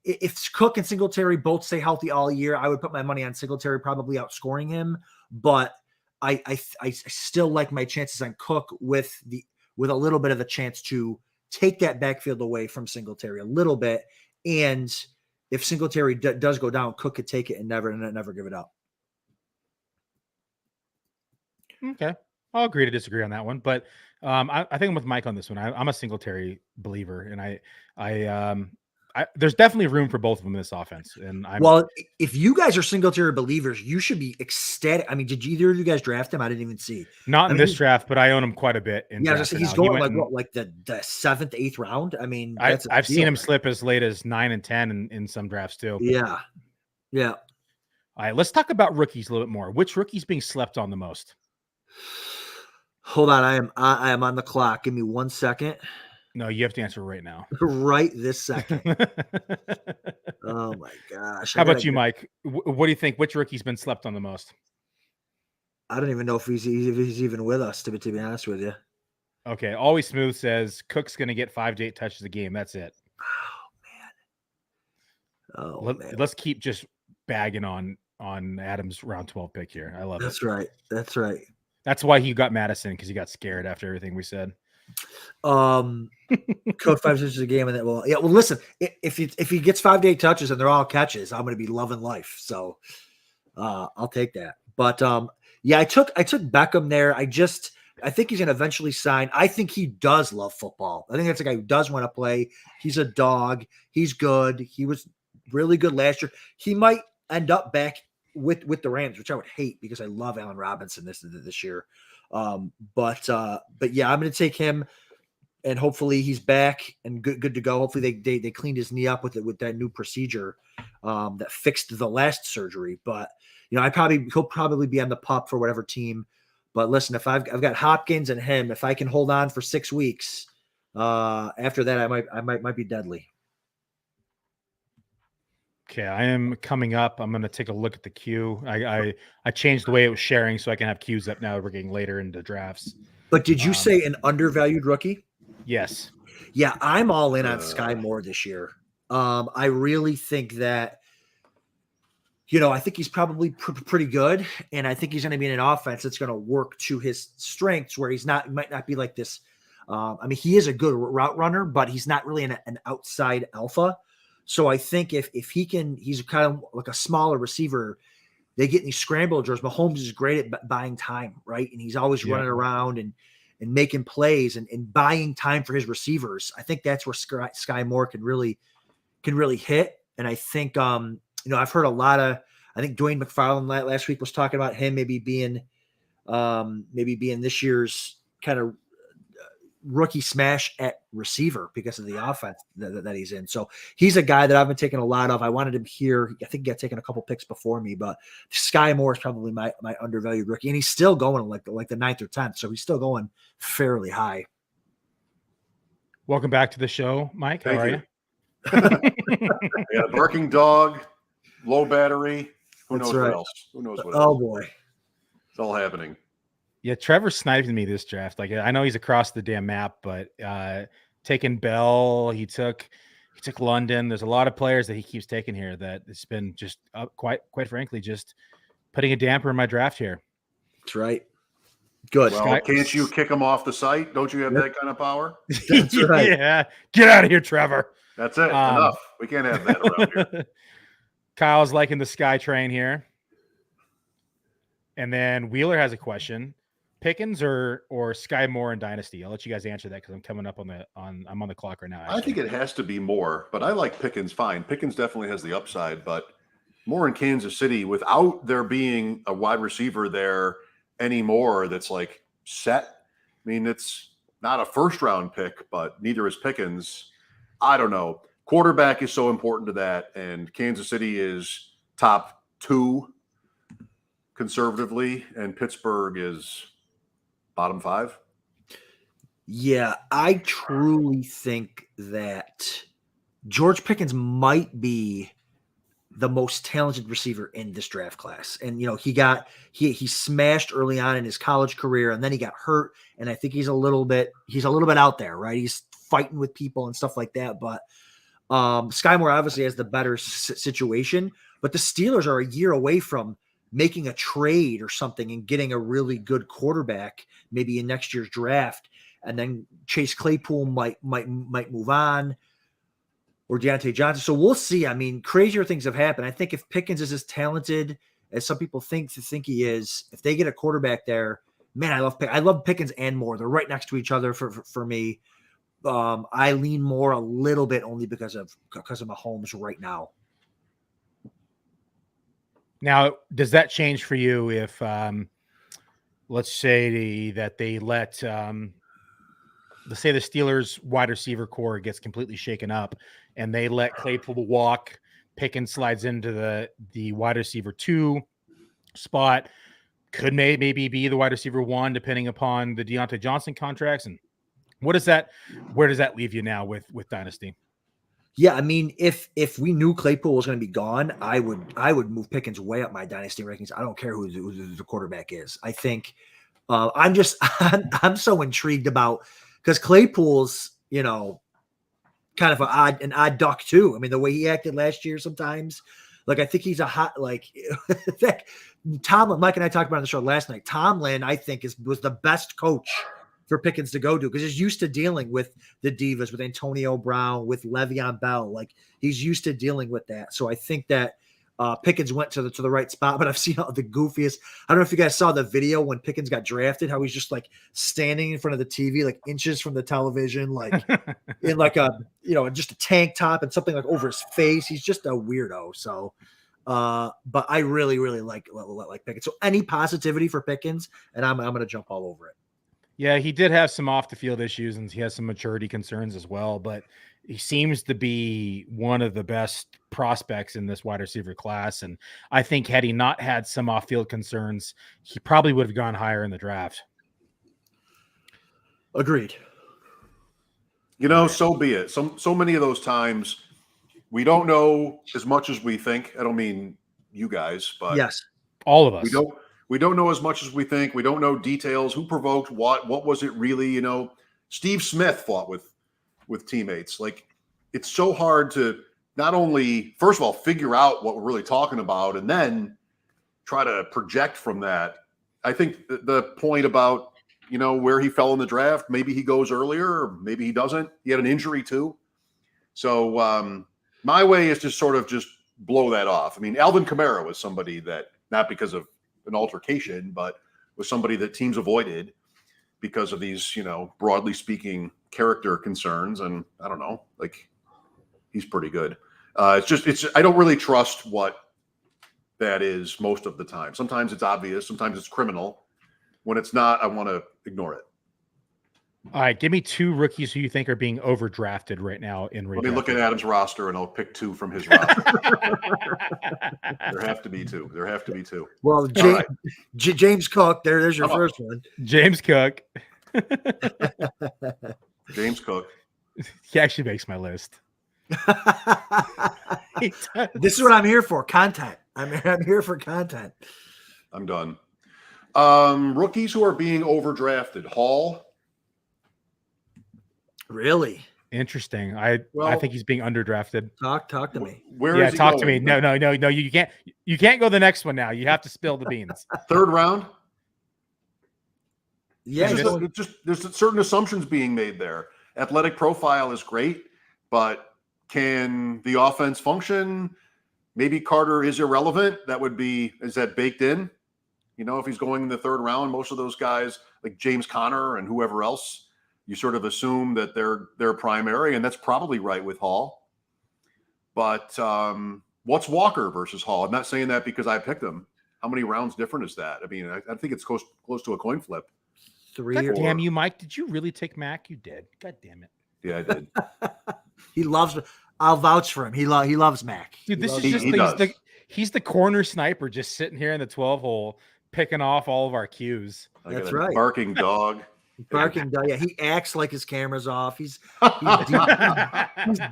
if Cook and Singletary both stay healthy all year, I would put my money on Singletary probably outscoring him. But I still like my chances on Cook with a little bit of a chance to take that backfield away from Singletary a little bit. And if Singletary does go down, Cook could take it and never give it up. Okay. I'll agree to disagree on that one, but I think I'm with Mike on this one. I'm a Singletary believer, and there's definitely room for both of them in this offense. And if you guys are Singletary believers, you should be ecstatic. I mean, did either of you guys draft him? I didn't even see. Not in this draft, but I own him quite a bit. He's going like the 7th, 8th round. I mean, I've seen him slip as late as 9 and 10 in some drafts too. Yeah. All right, let's talk about rookies a little bit more. Which rookie's being slept on the most? Hold on, I am on the clock. Give me 1 second. No, you have to answer right now. Right this second. Oh my gosh. How about you, Mike? What do you think? Which rookie's been slept on the most? I don't even know if he's even with us, to be honest with you. Okay, Always Smooth says Cook's going to get 5 to 8 touches a game. That's it. Man. Let's keep just bagging on Adam's round 12 pick here. I love it. That's right. That's why he got Madison, because he got scared after everything we said. Code 5 touches a game, and that well, listen, if he gets 5 to 8 touches and they're all catches, I'm going to be loving life. So I'll take that. But I took Beckham there. I think he's going to eventually sign. I think he does love football. I think that's a guy who does want to play. He's a dog. He's good. He was really good last year. He might end up back with the Rams, which I would hate because I love Allen Robinson this year. But yeah, I'm going to take him, and hopefully he's back and good to go. Hopefully they cleaned his knee up with that new procedure that fixed the last surgery. But he'll probably be on the pup for whatever team. But listen, if I've got Hopkins and him, if I can hold on for 6 weeks, after that I might be deadly. Okay, I am coming up. I'm going to take a look at the queue. I changed the way it was sharing so I can have queues up now. We're getting later into drafts. But did you say an undervalued rookie? Yes. Yeah, I'm all in on Sky Moore this year. I really think that, I think he's probably pretty good, and I think he's going to be in an offense that's going to work to his strengths, where he might not be like this. He is a good route runner, but he's not really an outside alpha. So I think if he can, he's kind of like a smaller receiver. They get in these scramble drills. Mahomes is great at buying time, right? And he's always running around and making plays and buying time for his receivers. I think that's where Sky Moore can really hit. And I think, I've heard I think Dwayne McFarland last week was talking about him maybe being this year's kind of rookie smash at receiver because of the offense that he's in. So he's a guy that I've been taking a lot of. I wanted him here. I think he got taken a couple picks before me, but Sky Moore is probably my undervalued rookie, and he's still going like the 9th or 10th. So he's still going fairly high. Welcome back to the show, Mike. How are you? I got a barking dog, low battery. Who knows what else? Oh boy. It's all happening. Yeah, Trevor sniped me this draft. Like, I know he's across the damn map, but taking Bell, he took London. There's a lot of players that he keeps taking here that it's been just quite frankly just putting a damper in my draft here. That's right. Good. Well, can't you kick him off the site? Don't you have that kind of power? That's right. Yeah. Get out of here, Trevor. That's it. Enough. We can't have that around here. Kyle's liking the Sky Train here. And then Wheeler has a question. Pickens or Sky Moore in Dynasty? I'll let you guys answer that because I'm coming up I'm on the clock right now. Actually. I think it has to be Moore, but I like Pickens fine. Pickens definitely has the upside, but Moore in Kansas City, without there being a wide receiver there anymore that's like set. I mean, it's not a first round pick, but neither is Pickens. I don't know. Quarterback is so important to that, and Kansas City is top 2 conservatively, and Pittsburgh is bottom 5. Yeah, I truly think that George Pickens might be the most talented receiver in this draft class. And, he smashed early on in his college career, and then he got hurt. And I think he's a little bit out there, right? He's fighting with people and stuff like that. But Sky Moore obviously has the better situation, but the Steelers are a year away from making a trade or something and getting a really good quarterback, maybe in next year's draft. And then Chase Claypool might move on, or Deontay Johnson. So we'll see. I mean, crazier things have happened. I think if Pickens is as talented as some people think he is, if they get a quarterback there, man, I love Pickens and Moore. They're right next to each other for me. I lean Moore a little bit only because of Mahomes right now. Now, does that change for you if, let's say that they let's say the Steelers wide receiver core gets completely shaken up and they let Claypool walk, Pickens slides into the wide receiver 2 spot, could maybe be the wide receiver 1, depending upon the Deontay Johnson contracts. And where does that leave you now with Dynasty? Yeah, I mean, if we knew Claypool was going to be gone, I would move Pickens way up my Dynasty rankings. I don't care who the quarterback is. I think I'm so intrigued about, because Claypool's, kind of an odd duck too. I mean, the way he acted last year sometimes, like I think he's a hot, Tomlin, Mike and I talked about on the show last night. Tomlin, I think, was the best coach for Pickens to go to, because he's used to dealing with the divas, with Antonio Brown, with Le'Veon Bell. Like, he's used to dealing with that. So I think that Pickens went to the right spot, but I've seen all the goofiest. I don't know if you guys saw the video when Pickens got drafted, how he's just like standing in front of the TV, like inches from the television, like in like a, just a tank top and something like over his face. He's just a weirdo. So, but I really, really like Pickens. So any positivity for Pickens, and I'm going to jump all over it. Yeah, he did have some off the field issues and he has some maturity concerns as well, but he seems to be one of the best prospects in this wide receiver class. And I think had he not had some off field concerns, he probably would have gone higher in the draft. Agreed. So be it. So many of those times we don't know as much as we think. I don't mean you guys, but yes, all of us. We don't know as much as we think. We don't know details. Who provoked what? What was it really? Steve Smith fought with teammates. Like, it's so hard to not only, first of all, figure out what we're really talking about and then try to project from that. I think the point about, where he fell in the draft, maybe he goes earlier or maybe he doesn't. He had an injury too. So my way is to sort of just blow that off. I mean, Alvin Kamara was somebody that, not because of an altercation, but was somebody that teams avoided because of these, broadly speaking, character concerns. And I don't know, like, he's pretty good. I don't really trust what that is most of the time. Sometimes it's obvious. Sometimes it's criminal. When it's not, I want to ignore it. All right, give me 2 rookies who you think are being overdrafted right now in redraft. Let me look at Adam's roster, and I'll pick 2 from his roster. There have to be 2. Well, James Cook, there's your first one. James Cook. James Cook. He actually makes my list. This is what I'm here for, content. I'm here for content. I'm done. Rookies who are being overdrafted. Hall. Really interesting. I think he's being underdrafted. Talk to me. Where is he talk going? to me. No. You can't go the next one now. You have to spill the beans. 3rd round. Yeah, there's certain assumptions being made there. Athletic profile is great, but can the offense function? Maybe Carter is irrelevant. Is that baked in? If he's going in the third round, most of those guys like James Conner and whoever else, you sort of assume that they're primary, and that's probably right with Hall. But what's Walker versus Hall? I'm not saying that because I picked him. How many rounds different is that? I mean, I think it's close to a coin flip. 3 God or damn you, Mike. Did you really take Mac? You did. God damn it. Yeah, I did. He loves. I'll vouch for him. He loves Mac. Dude, he's the corner sniper just sitting here in the 12 hole picking off all of our cues. That's right. Barking dog. Barking dog. Yeah, he acts like his camera's off. He's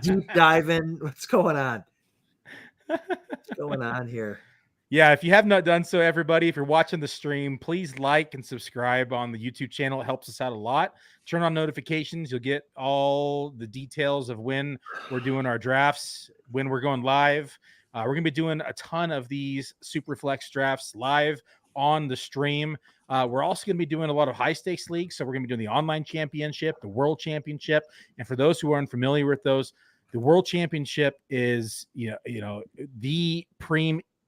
deep diving. What's going on? What's going on here? Yeah, if you have not done so, everybody, if you're watching the stream, please like and subscribe on the YouTube channel. It helps us out a lot. Turn on notifications. You'll get all the details of when we're doing our drafts, when we're going live. We're going to be doing a ton of these SuperFlex drafts live on the stream. We're also going to be doing a lot of high-stakes leagues. So we're going to be doing the online championship, the world championship. And for those who aren't familiar with those, the world championship is, the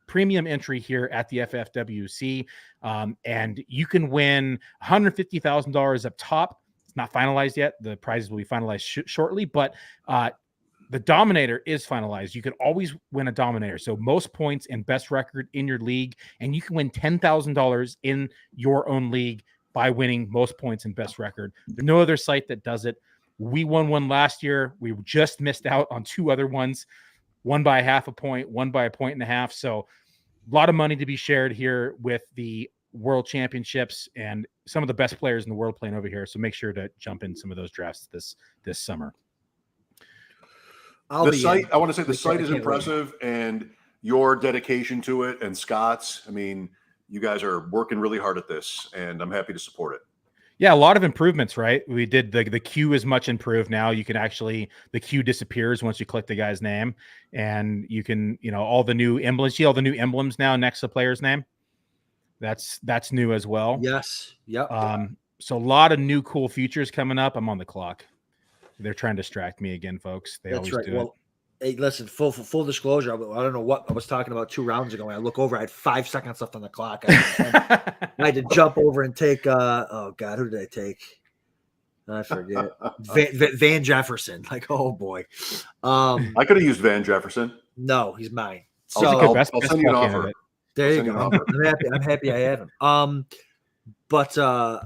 premium entry here at the FFWC. And you can win $150,000 up top. It's not finalized yet. The prizes will be finalized shortly, but the Dominator is finalized. You can always win a Dominator. So most points and best record in your league, and you can win $10,000 in your own league by winning most points and best record. There's no other site that does it. We won one last year. We just missed out on 2 other ones. One by 0.5 point, one by 1.5 points. So a lot of money to be shared here with the World Championships and some of the best players in the world playing over here. So make sure to jump in some of those drafts this summer. I want to say the site is impressive, and your dedication to it and Scott's. I mean, you guys are working really hard at this, and I'm happy to support it. Yeah, a lot of improvements, right? We did the queue is much improved now. You can the queue disappears once you click the guy's name, and you can, all the new emblems. See all the new emblems now next to the player's name. That's new as well. Yes. Yep. So a lot of new cool features coming up. I'm on the clock. They're trying to distract me again, folks. That's always right. Do it. Hey, listen, full disclosure. I don't know what I was talking about 2 rounds ago. When I look over, I had 5 seconds left on the clock. I had to jump over and take. Oh God, who did I take? I forget. Van Jefferson. Like, oh boy. I could have used Van Jefferson. No, he's mine. So I'll send you an offer. There you go. I'm happy I have him. But yeah,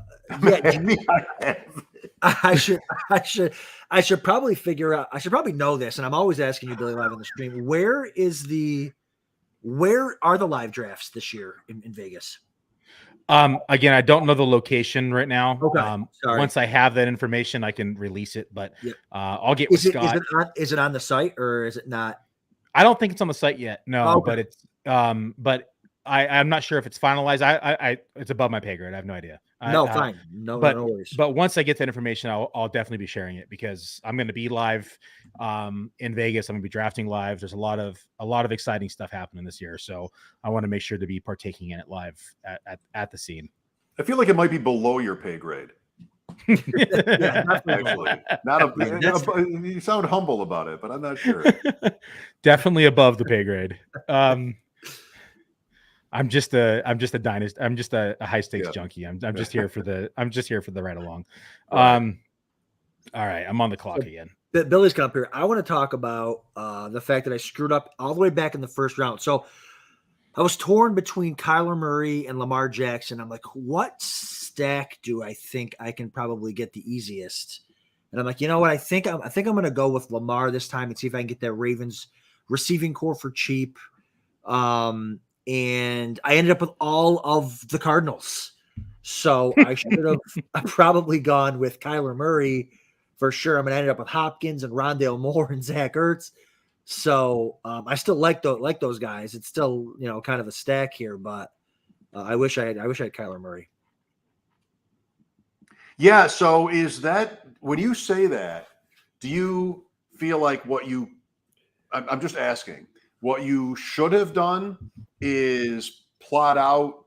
I should probably figure out. I should probably know this, and I'm always asking you, Billy, live on the stream. Where are the live drafts this year in Vegas? Again, I don't know the location right now. Okay. Once I have that information, I can release it. But I'll get with Scott. Is it on the site or is it not? I don't think it's on the site yet. No, okay. But it's but I'm not sure if it's finalized. I it's above my pay grade. I have no idea. Fine. No worries. But once I get that information, I'll definitely be sharing it because I'm going to be live in Vegas. I'm going to be drafting live. There's a lot of exciting stuff happening this year, so I want to make sure to be partaking in it live at the scene. I feel like it might be below your pay grade. Yeah, actually, you sound humble about it, but I'm not sure. Definitely above the pay grade. I'm just a high stakes junkie. I'm just here for the ride along. All right, I'm on the clock again. Billy's come up here. I want to talk about the fact that I screwed up all the way back in the first round. So I was torn between Kyler Murray and Lamar Jackson. I'm like, what stack do I think I can probably get the easiest? And I'm like, you know what? I think I'm going to go with Lamar this time and see if I can get that Ravens receiving core for cheap. And I ended up with all of the Cardinals. So I should have probably gone with Kyler Murray for sure. I'm going to end up with Hopkins and Rondale Moore and Zach Ertz. So I still like those guys. It's still, kind of a stack here, but I wish I had Kyler Murray. Yeah. So is that, when you say that, do you feel like I'm just asking, what you should have done is plot out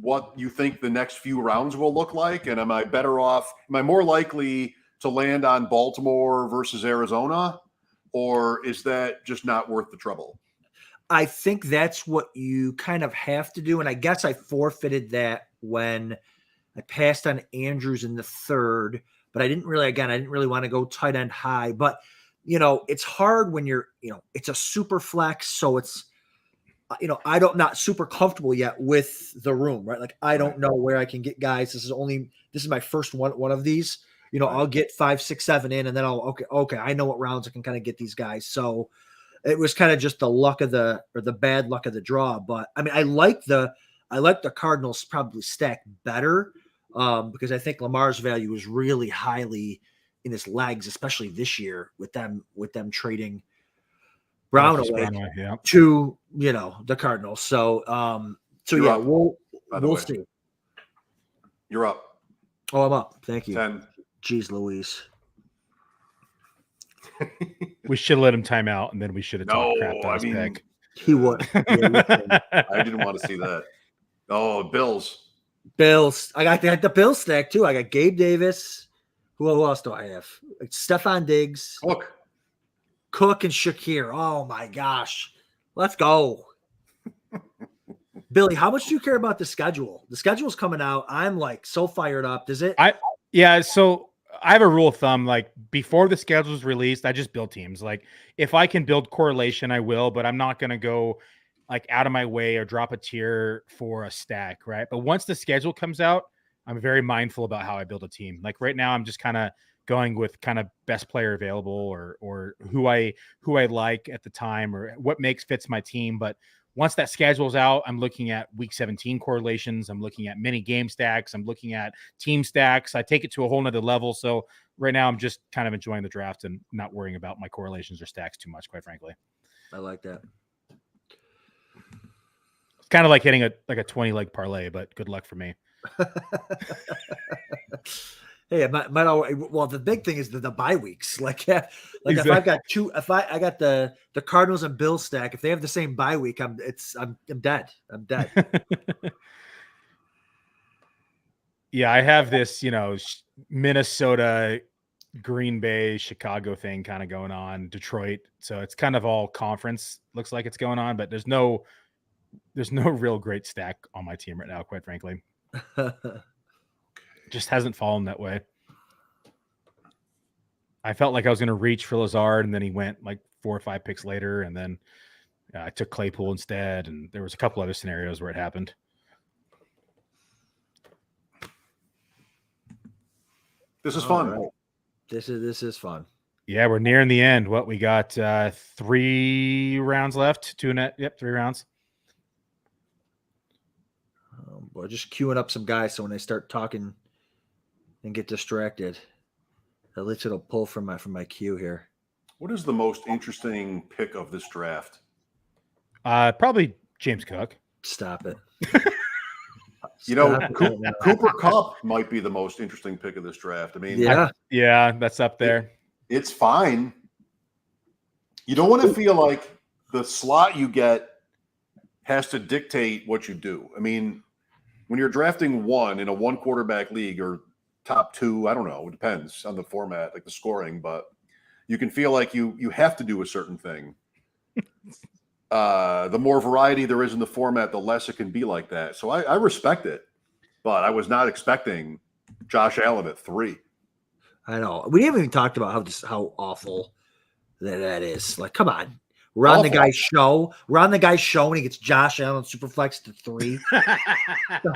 what you think the next few rounds will look like? And am I better off? Am I more likely to land on Baltimore versus Arizona, or is that just not worth the trouble? I think that's what you kind of have to do. And I guess I forfeited that when I passed on Andrews in the third, but I didn't really want to go tight end high. But, it's hard when you're, it's a super flex. So it's, not super comfortable yet with the room, right? Like, I don't know where I can get guys. This is my first one of these. I'll get 5, 6, 7 in, and then okay, I know what rounds I can kind of get these guys. So it was kind of just the bad luck of the draw. But I mean, I like the Cardinals probably stack better because I think Lamar's value is really highly in his legs, especially this year with them trading Brown away to the Cardinals. So yeah, we'll see. You're up. Oh, I'm up. Thank you. 10. Jeez Louise. We should let him time out, and then we should have talked crap about his pick. He would. Yeah, I didn't want to see that. Oh, Bills. I got the Bills stack too. I got Gabe Davis. Who else do I have? Stephon Diggs. Cook and Shakir. Oh my gosh. Let's go. Billy, how much do you care about the schedule? The schedule's coming out. I'm like so fired up. Does it? So I have a rule of thumb, like before the schedule is released, I just build teams. Like if I can build correlation, I will, but I'm not going to go like out of my way or drop a tier for a stack. Right. But once the schedule comes out, I'm very mindful about how I build a team. Like right now, I'm just kind of going with kind of best player available or who I like at the time or what fits my team. But once that schedule's out, I'm looking at week 17 correlations. I'm looking at mini game stacks. I'm looking at team stacks. I take it to a whole nother level. So right now I'm just kind of enjoying the draft and not worrying about my correlations or stacks too much, quite frankly. I like that. It's kind of like hitting a 20 leg parlay, but good luck for me. Hey, well, the big thing is the bye weeks. Exactly. If I've got I got the Cardinals and Bills stack. If they have the same bye week, I'm dead. I'm dead. Yeah, I have this, Minnesota, Green Bay, Chicago thing kind of going on, Detroit. So it's kind of all conference looks like it's going on, but there's no real great stack on my team right now, quite frankly. Just hasn't fallen that way. I felt like I was going to reach for Lazard, and then he went like 4 or 5 picks later, and then I took Claypool instead, and there was a couple other scenarios where it happened. This is fun. Right. This is fun. Yeah, we're nearing the end. What we got? 3 rounds left. 2 net. Yep, 3 rounds. Boy, just queuing up some guys so when they start talking and get distracted, at least it'll pull from my queue here. What is the most interesting pick of this draft? Probably James Cook. Stop it. Cooper Kupp might be the most interesting pick of this draft. I mean, yeah, that's up there. It's fine. You don't want to feel like the slot you get has to dictate what you do. I mean, when you're drafting one in a 1 quarterback league or top 2, I don't know, it depends on the format, like the scoring, but you can feel like you have to do a certain thing. The more variety there is in the format, the less it can be like that. So I respect it, but I was not expecting Josh Allen at 3. I know. We haven't even talked about how awful that is. Like, come on. We're on the guy's show. We're on the guy's show, and he gets Josh Allen SuperFlex to 3.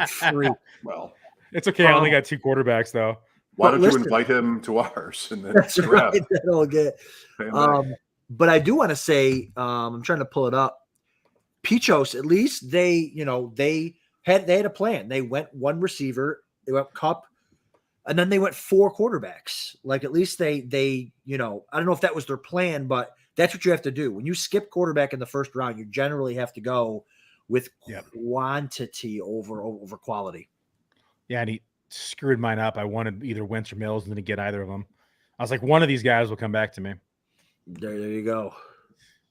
3. Well, it's okay. I only got 2 quarterbacks, though. Why don't you invite him to ours? And then that's right. That'll get. But I do want to say, I'm trying to pull it up. Peachos, at least they had a plan. They went 1 receiver. They went Kupp, and then they went 4 quarterbacks. Like at least they I don't know if that was their plan, but that's what you have to do. When you skip quarterback in the first round, you generally have to go with quantity over quality. Yeah, and he screwed mine up. I wanted either Wentz or Mills and didn't get either of them. I was like, one of these guys will come back to me. There you go.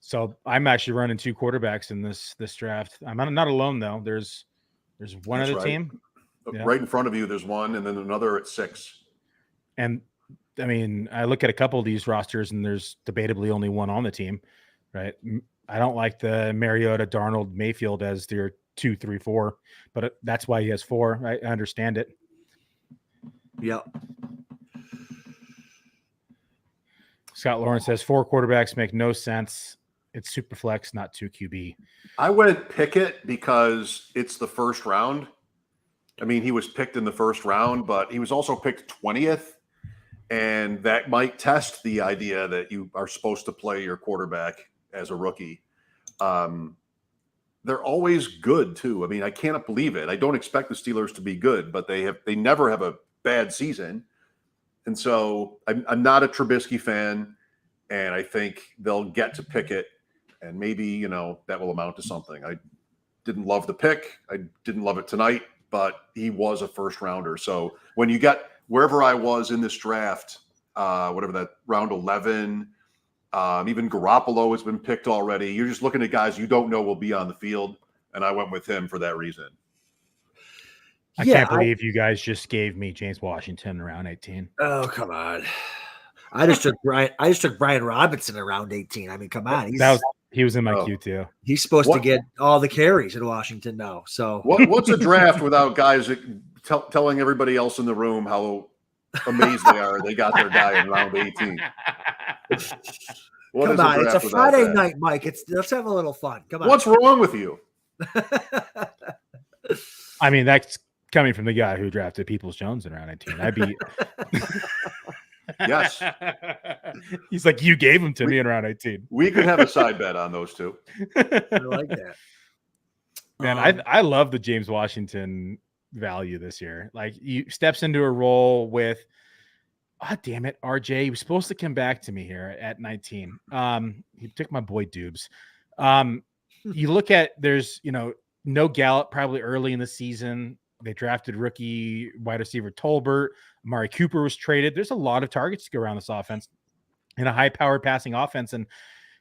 So I'm actually running 2 quarterbacks in this draft. I'm not alone though. There's There's one That's other right. team. Yeah. Right in front of you, there's one, and then another at 6. And I mean, I look at a couple of these rosters, and there's debatably only one on the team, right? I don't like the Mariota, Darnold, Mayfield as their 2, 3, 4, but that's why he has 4. I understand it. Yep. Scott Lawrence says 4 quarterbacks make no sense. It's super flex, not 2 QB. I went Pickett because it's the first round. I mean, he was picked in the first round, but he was also picked 20th. And that might test the idea that you are supposed to play your quarterback as a rookie. They're always good too. I mean, I cannot believe it. I don't expect the Steelers to be good, but they never have a bad season. And so I'm not a Trubisky fan, and I think they'll get to Pickett, and maybe, that will amount to something. I didn't love the pick. I didn't love it tonight, but he was a first rounder. So when you get wherever I was in this draft, whatever that round 11, even Garoppolo has been picked already. You're just looking at guys you don't know will be on the field, and I went with him for that reason. I can't believe you guys just gave me James Washington in round 18. Oh, come on. I just took Brian Robinson in round 18. I mean, come on. He was in my queue too. He's supposed to get all the carries in Washington now. So what's a draft without guys telling everybody else in the room how amazed they are they got their guy in round 18? Come on, it's a Friday night, Mike. Let's have a little fun. Come on. What's wrong with you? I mean, that's coming from the guy who drafted Peoples-Jones in round 18. I'd be Yes. He's like, you gave him to me in round 18. We could have a side bet on those two. I like that. Man, I love the James Washington value this year. Like, he steps into a role with, damn it, RJ. He was supposed to come back to me here at 19. He took my boy Dubes. You look at, there's, no Gallup probably early in the season. They drafted rookie wide receiver Tolbert. Amari Cooper was traded. There's a lot of targets to go around this offense in a high-powered passing offense. And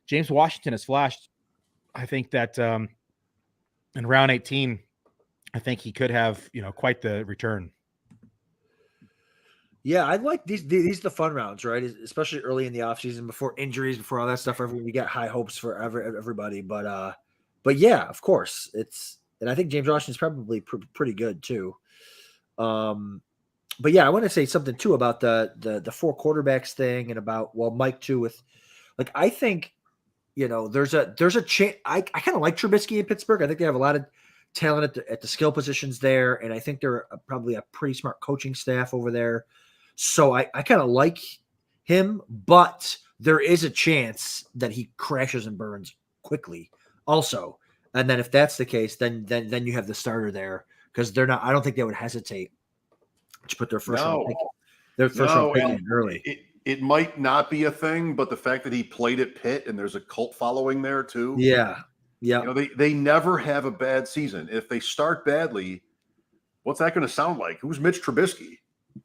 James Washington has flashed. I think that in round 18, I think he could have, quite the return. Yeah, I like these are the fun rounds, right? Especially early in the offseason, before injuries, before all that stuff. We got high hopes for everybody. But yeah, of course. And I think James Washington's probably pretty good too. But yeah, I want to say something too about the 4 quarterbacks thing, and about, Mike too, with, like, I think, there's a chance. I kind of like Trubisky in Pittsburgh. I think they have a lot of talent at the skill positions there, and I think they're probably a pretty smart coaching staff over there. So I kind of like him, but there is a chance that he crashes and burns quickly also. And then if that's the case, then you have the starter there, because they're not. I don't think they would hesitate to put their first round pick in early. It might not be a thing, but the fact that he played at Pitt and there's a cult following there too. Yeah. They never have a bad season. If they start badly, what's that going to sound like? Who's Mitch Trubisky?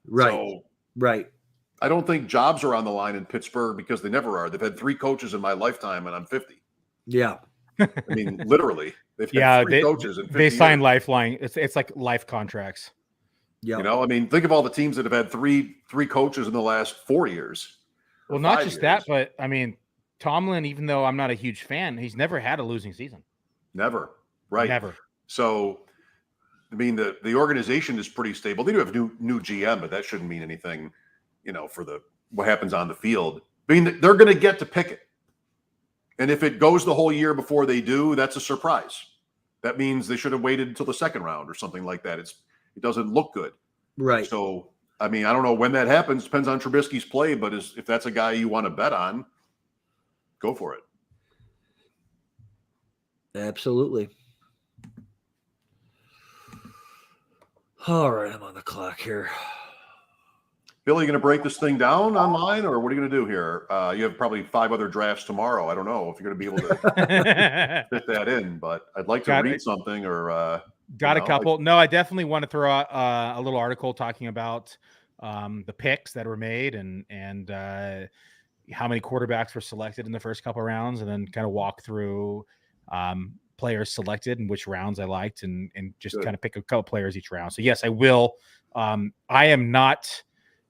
Right. So, right. I don't think jobs are on the line in Pittsburgh, because they never are. They've had 3 coaches in my lifetime, and I'm 50. Yeah. I mean, literally, they've had 3 coaches in 50 they sign years. lifeline. It's like life contracts. Yeah. I mean, think of all the teams that have had three coaches in the last 4 years. Well, not just that, but I mean, Tomlin, even though I'm not a huge fan, he's never had a losing season. Never. Right. Never. So, I mean, the organization is pretty stable. They do have new GM, but that shouldn't mean anything, for what happens on the field. I mean, they're going to get to pick it. And if it goes the whole year before they do, that's a surprise. That means they should have waited until the second round or something like that. It doesn't look good. Right. So, I mean, I don't know when that happens. Depends on Trubisky's play, but if that's a guy you want to bet on, go for it. Absolutely. All right, I'm on the clock here. Billy, you going to break this thing down online, or what are you going to do here? You have probably 5 other drafts tomorrow. I don't know if you're going to be able to fit that in, but I'd like to read something or got a couple. No, I definitely want to throw out a little article talking about the picks that were made and how many quarterbacks were selected in the first couple of rounds, and then kind of walk through players selected and which rounds I liked, and just Good. kind of pick a couple players each round. So yes, I will. I am not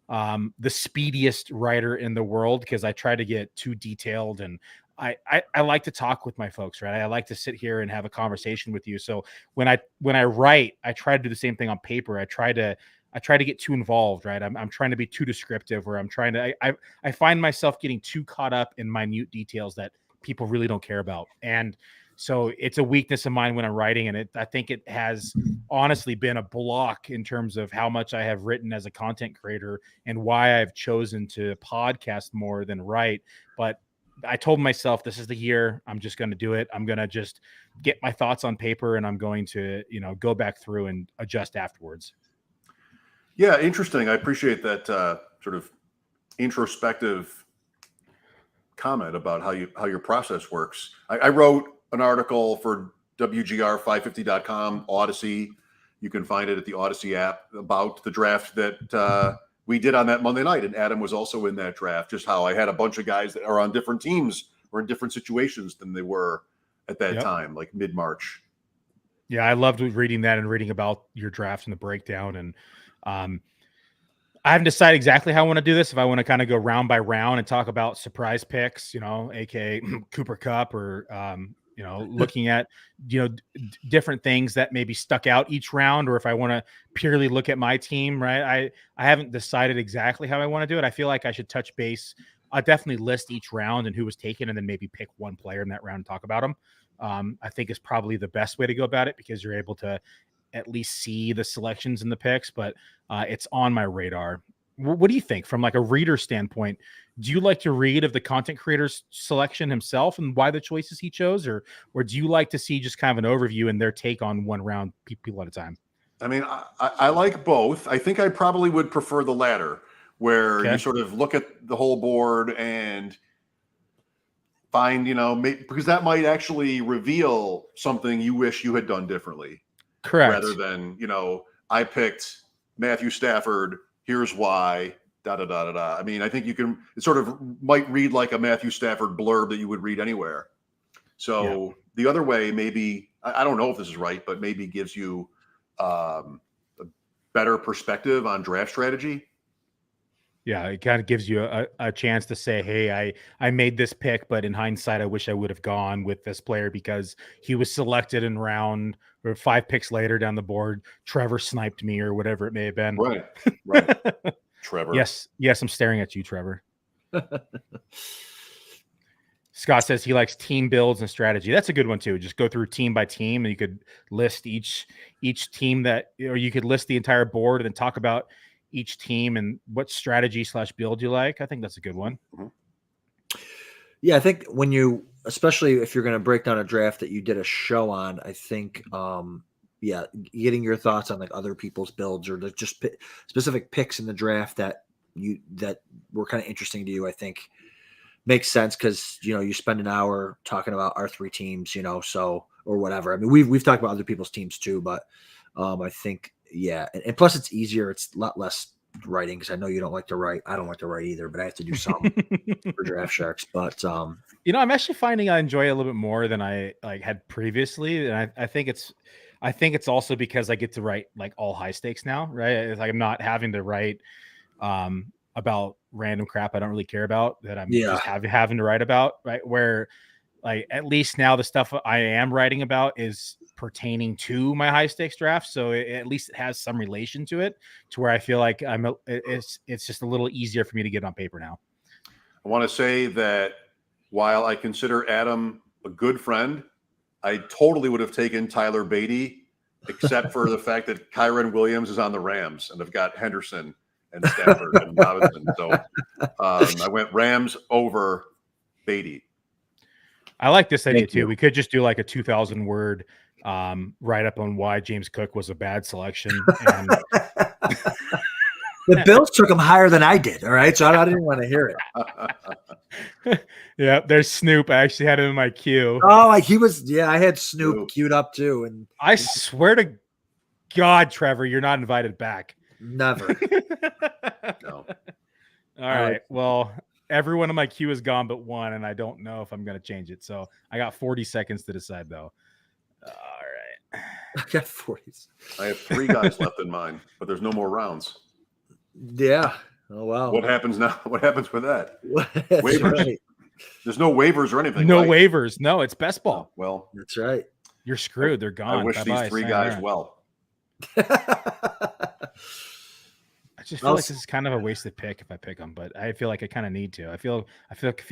the speediest writer in the world because I try to get too detailed, and I like to talk with my folks, right? I like to sit here and have a conversation with you. So when I write, I try to do the same thing on paper. I try to get too involved, right? I'm trying to be too descriptive, or I'm trying to, I find myself getting too caught up in minute details that people really don't care about. And so it's a weakness of mine when I'm writing. And I think it has honestly been a block in terms of how much I have written as a content creator and why I've chosen to podcast more than write. But I told myself, this is the year I'm just going to do it. I'm going to just get my thoughts on paper, and I'm going to, go back through and adjust afterwards. Yeah, interesting. I appreciate that sort of introspective comment about how your process works. I wrote an article for WGR550.com, Odyssey. You can find it at the Odyssey app about the draft that we did on that Monday night. And Adam was also in that draft, just how I had a bunch of guys that are on different teams or in different situations than they were at that time, like mid-March. Yeah, I loved reading that and reading about your draft and the breakdown. And I haven't decided exactly how I want to do this. If I want to kind of go round by round and talk about surprise picks, aka Cooper Kupp, or looking at different things that maybe stuck out each round, or if I want to purely look at my team, right? I haven't decided exactly how I want to do it. I feel like I should touch base. I'll definitely list each round and who was taken, and then maybe pick one player in that round and talk about them. I think is probably the best way to go about it, because you're able to at least see the selections and the picks, but it's on my radar. What do you think from like a reader standpoint? Do you like to read of the content creator's selection himself and why the choices he chose, or do you like to see just kind of an overview and their take on one round, people at a time? I mean, I like both. I think I probably would prefer the latter, where you sort of look at the whole board and find, because that might actually reveal something you wish you had done differently. Correct. Rather than, I picked Matthew Stafford, here's why, da-da-da-da-da. I mean, I think it sort of might read like a Matthew Stafford blurb that you would read anywhere. So the other way, maybe, I don't know if this is right, but maybe gives you a better perspective on draft strategy. Yeah, it kind of gives you a chance to say, hey, I made this pick, but in hindsight, I wish I would have gone with this player because he was selected in round or 5 picks later down the board. Trevor sniped me, or whatever it may have been. Right. Trevor. Yes, I'm staring at you, Trevor. Scott says he likes team builds and strategy. That's a good one too. Just go through team by team, and you could list each team or you could list the entire board and then talk about each team and what strategy / build you like. I think that's a good one. Yeah, I think especially if you're going to break down a draft that you did a show on, I think, getting your thoughts on like other people's builds or just specific picks in the draft that were kind of interesting to you, I think makes sense, because you spend an hour talking about our 3 teams, so or whatever. I mean, we've talked about other people's teams too, but I think. Yeah, and plus it's easier. It's a lot less writing, because I know you don't like to write. I don't like to write either, but I have to do some for Draft Sharks. But I'm actually finding I enjoy it a little bit more than I had previously, and I think it's also because I get to write like all high stakes now, right? It's like I'm not having to write about random crap I don't really care about that I'm just having to write about, right? Where like at least now the stuff I am writing about is pertaining to my high stakes draft, so at least it has some relation to it, to where I feel like it's just a little easier for me to get on paper now. I want to say that while I consider Adam a good friend, I totally would have taken Tyler Beatty, except for the fact that Kyron Williams is on the Rams and they've got Henderson and Stafford and Robinson. So I went Rams over Beatty. I like this idea too. We could just do like a 2,000 word write up on why James Cook was a bad selection. And the Bills took him higher than I did. All right. So I didn't want to hear it. Yeah. There's Snoop. I actually had him in my queue. Oh, I had Snoop queued up too. And I swear to God, Trevor, you're not invited back. Never. No. All right. Well, everyone in my queue is gone but one, and I don't know if I'm going to change it. So I got 40 seconds to decide, though. I got 40s. I have 3 guys left in mine, but there's no more rounds. Yeah. Oh wow. What happens now? What happens with that? That's Waivers. right. There's no waivers or anything. No right? waivers. No, it's best ball. Well, That's right. You're screwed. They're gone. I wish Bye-bye. these 3 Sayonara. guys well. I just feel like this is kind of a wasted pick if I pick them, but I feel like I kind of need to. I feel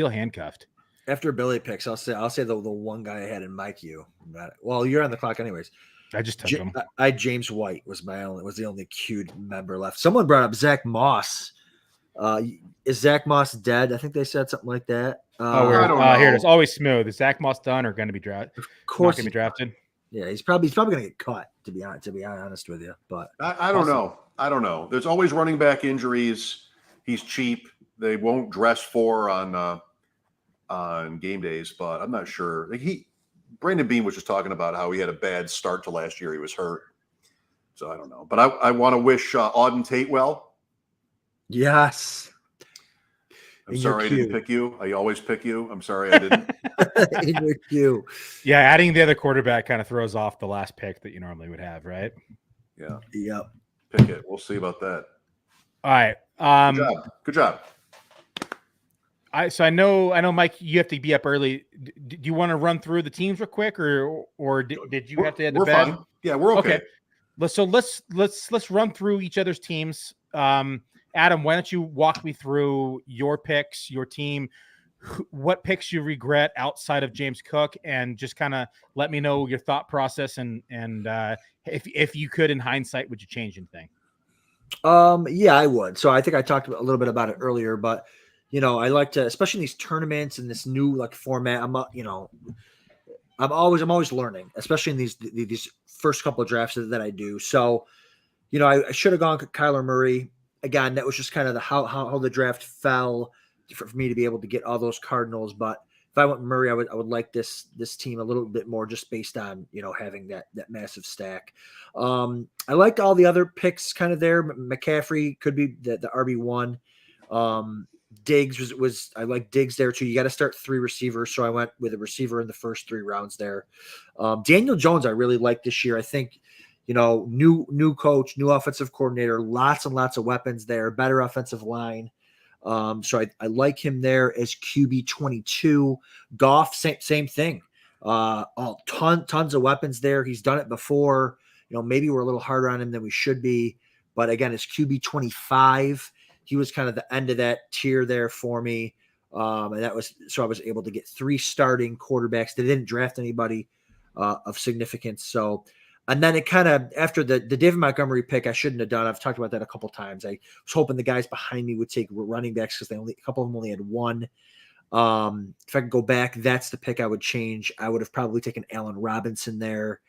handcuffed. After Billy picks, I'll say the one guy I had in my queue. Well, you're on the clock anyways. I just took him. James White was the only queued member left. Someone brought up Zach Moss. Is Zach Moss dead? I think they said something like that. I don't know. Here it is. Always smooth. Is Zach Moss done or going to be drafted? Of course, going to be drafted. Yeah, he's probably going to get cut. To be honest with you, but I don't know. I don't know. There's always running back injuries. He's cheap. They won't dress for on game days, but I'm not sure. Brandon Bean was just talking about how he had a bad start to last year. He was hurt, so I don't know. But I want to wish Auden Tate well. Yes. I'm sorry I didn't pick you. I always pick you. I'm sorry I didn't. In your queue. Yeah, adding the other quarterback kind of throws off the last pick that you normally would have, right? Yeah. Yep. Pick it. We'll see about that. All right. Good job. So I know, Mike, you have to be up early. Do you want to run through the teams real quick, or did you have to head to bed? Fine. Yeah, we're okay. Let's run through each other's teams. Adam, why don't you walk me through your picks, your team, what picks you regret outside of James Cook, and just kind of let me know your thought process and if you could, in hindsight, would you change anything? Yeah, I would. So I think I talked a little bit about it earlier, but I like to, especially in these tournaments and this new format. I'm always learning, especially in these first couple of drafts that I do. So, I should have gone Kyler Murray. Again, that was just kind of how the draft fell for me to be able to get all those Cardinals. But if I went Murray, I would like this team a little bit more just based on, having that massive stack. I liked all the other picks kind of there. McCaffrey could be the RB1. Diggs was I like Diggs there too. You got to start 3 receivers. So I went with a receiver in the first 3 rounds there. Daniel Jones, I really like this year. I think, new coach, new offensive coordinator, lots and lots of weapons there, better offensive line. So I like him there as QB 22. Goff, same thing. Tons of weapons there. He's done it before. Maybe we're a little harder on him than we should be, but again, it's QB 25. He was kind of the end of that tier there for me. And that was, so I was able to get 3 starting quarterbacks. They didn't draft anybody of significance. So, and then it kind of, after the David Montgomery pick, I shouldn't have done. I've talked about that a couple times. I was hoping the guys behind me would take running backs because a couple of them only had 1. If I could go back, that's the pick I would change. I would have probably taken Allen Robinson there.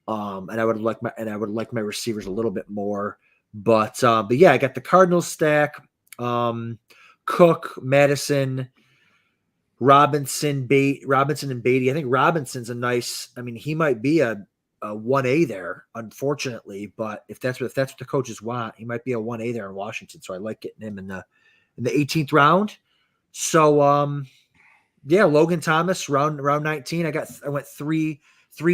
And I would like my receivers a little bit more. But yeah, I got the Cardinals stack. Cook, Madison, Robinson and Beatty. I think Robinson's a nice. I mean, he might be a 1A there, unfortunately. But if that's what the coaches want, he might be a 1A there in Washington. So I like getting him in the 18th round. So yeah, Logan Thomas round 19. I went three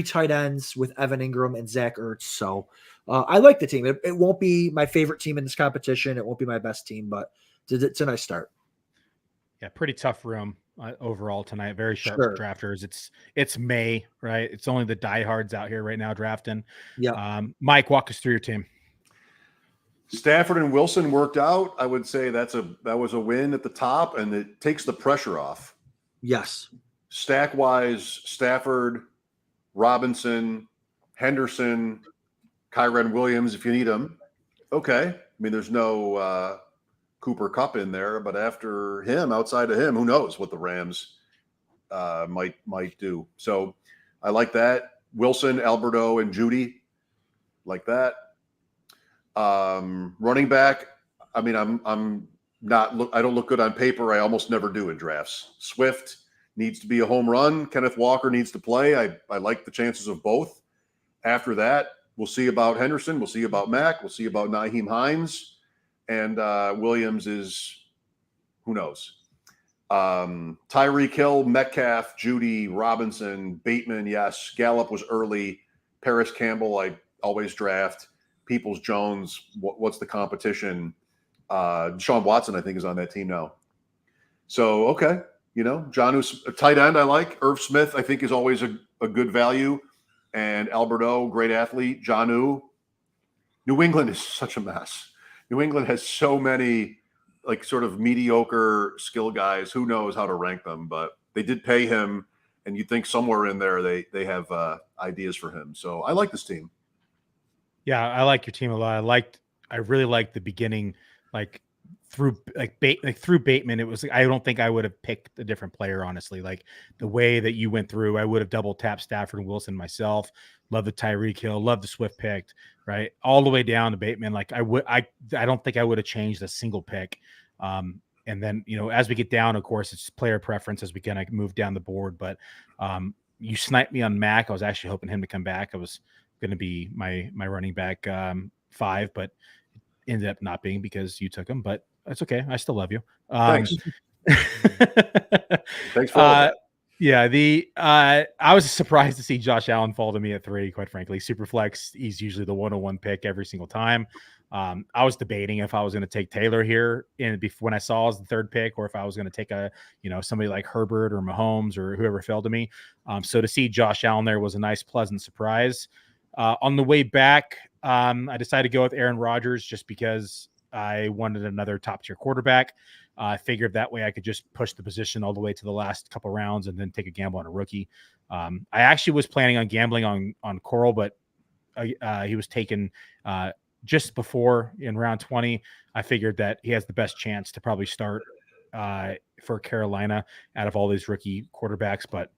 tight ends with Evan Ingram and Zach Ertz. So I like the team. It won't be my favorite team in this competition. It won't be my best team, but it's a nice start. Yeah, pretty tough room overall tonight. Very sharp drafters. It's May, right? It's only the diehards out here right now drafting. Yeah. Mike, walk us through your team. Stafford and Wilson worked out. I would say that was a win at the top, and it takes the pressure off. Yes. Stack wise, Stafford, Robinson, Henderson, Kyren Williams, if you need them. Okay. I mean, there's no Cooper Kupp in there, but after him, outside of him, who knows what the Rams might do. So I like that. Wilson, Alberto, and Judy, like that. Running back, I mean, I don't look good on paper. I almost never do in drafts. Swift needs to be a home run. Kenneth Walker needs to play. I like the chances of both. After that, we'll see about Henderson. We'll see about Mack. We'll see about Nyheim Hines. And Williams is, who knows? Tyreek Hill, Metcalf, Judy, Robinson, Bateman, yes. Gallup was early. Paris Campbell, I always draft. Peoples-Jones, what's the competition? Deshaun Watson, I think, is on that team now. So, okay. Jonnu's a tight end I like. Irv Smith, I think, is always a good value. And Alberto, great athlete. Jonnu. New England is such a mess. New England has so many like sort of mediocre skill guys. Who knows how to rank them? But they did pay him, and you'd think somewhere in there they have ideas for him. So I like this team. Yeah, I like your team a lot. I really liked the beginning, through Bateman. It was I don't think I would have picked a different player, honestly. Like the way that you went through, I would have double tapped Stafford and Wilson myself. Love the Tyreek Hill, love the Swift pick, right? All the way down to Bateman. Like I don't think I would have changed a single pick. And then, as we get down, of course, it's player preference as we kind of move down the board. But you sniped me on Mac. I was actually hoping him to come back. I was going to be my running back 5, but ended up not being because you took him. But that's okay. I still love you. Thanks. Thanks for all that. Yeah, I was surprised to see Josh Allen fall to me at 3, quite frankly. Superflex, he's usually the 101 pick every single time. I was debating if I was going to take Taylor here when I saw as the 3rd pick, or if I was going to take somebody like Herbert or Mahomes or whoever fell to me. So to see Josh Allen there was a nice, pleasant surprise. On the way back, I decided to go with Aaron Rodgers just because I wanted another top-tier quarterback. I figured that way I could just push the position all the way to the last couple rounds and then take a gamble on a rookie. I actually was planning on gambling on Coral, but he was taken just before in round 20. I figured that he has the best chance to probably start for Carolina out of all these rookie quarterbacks. But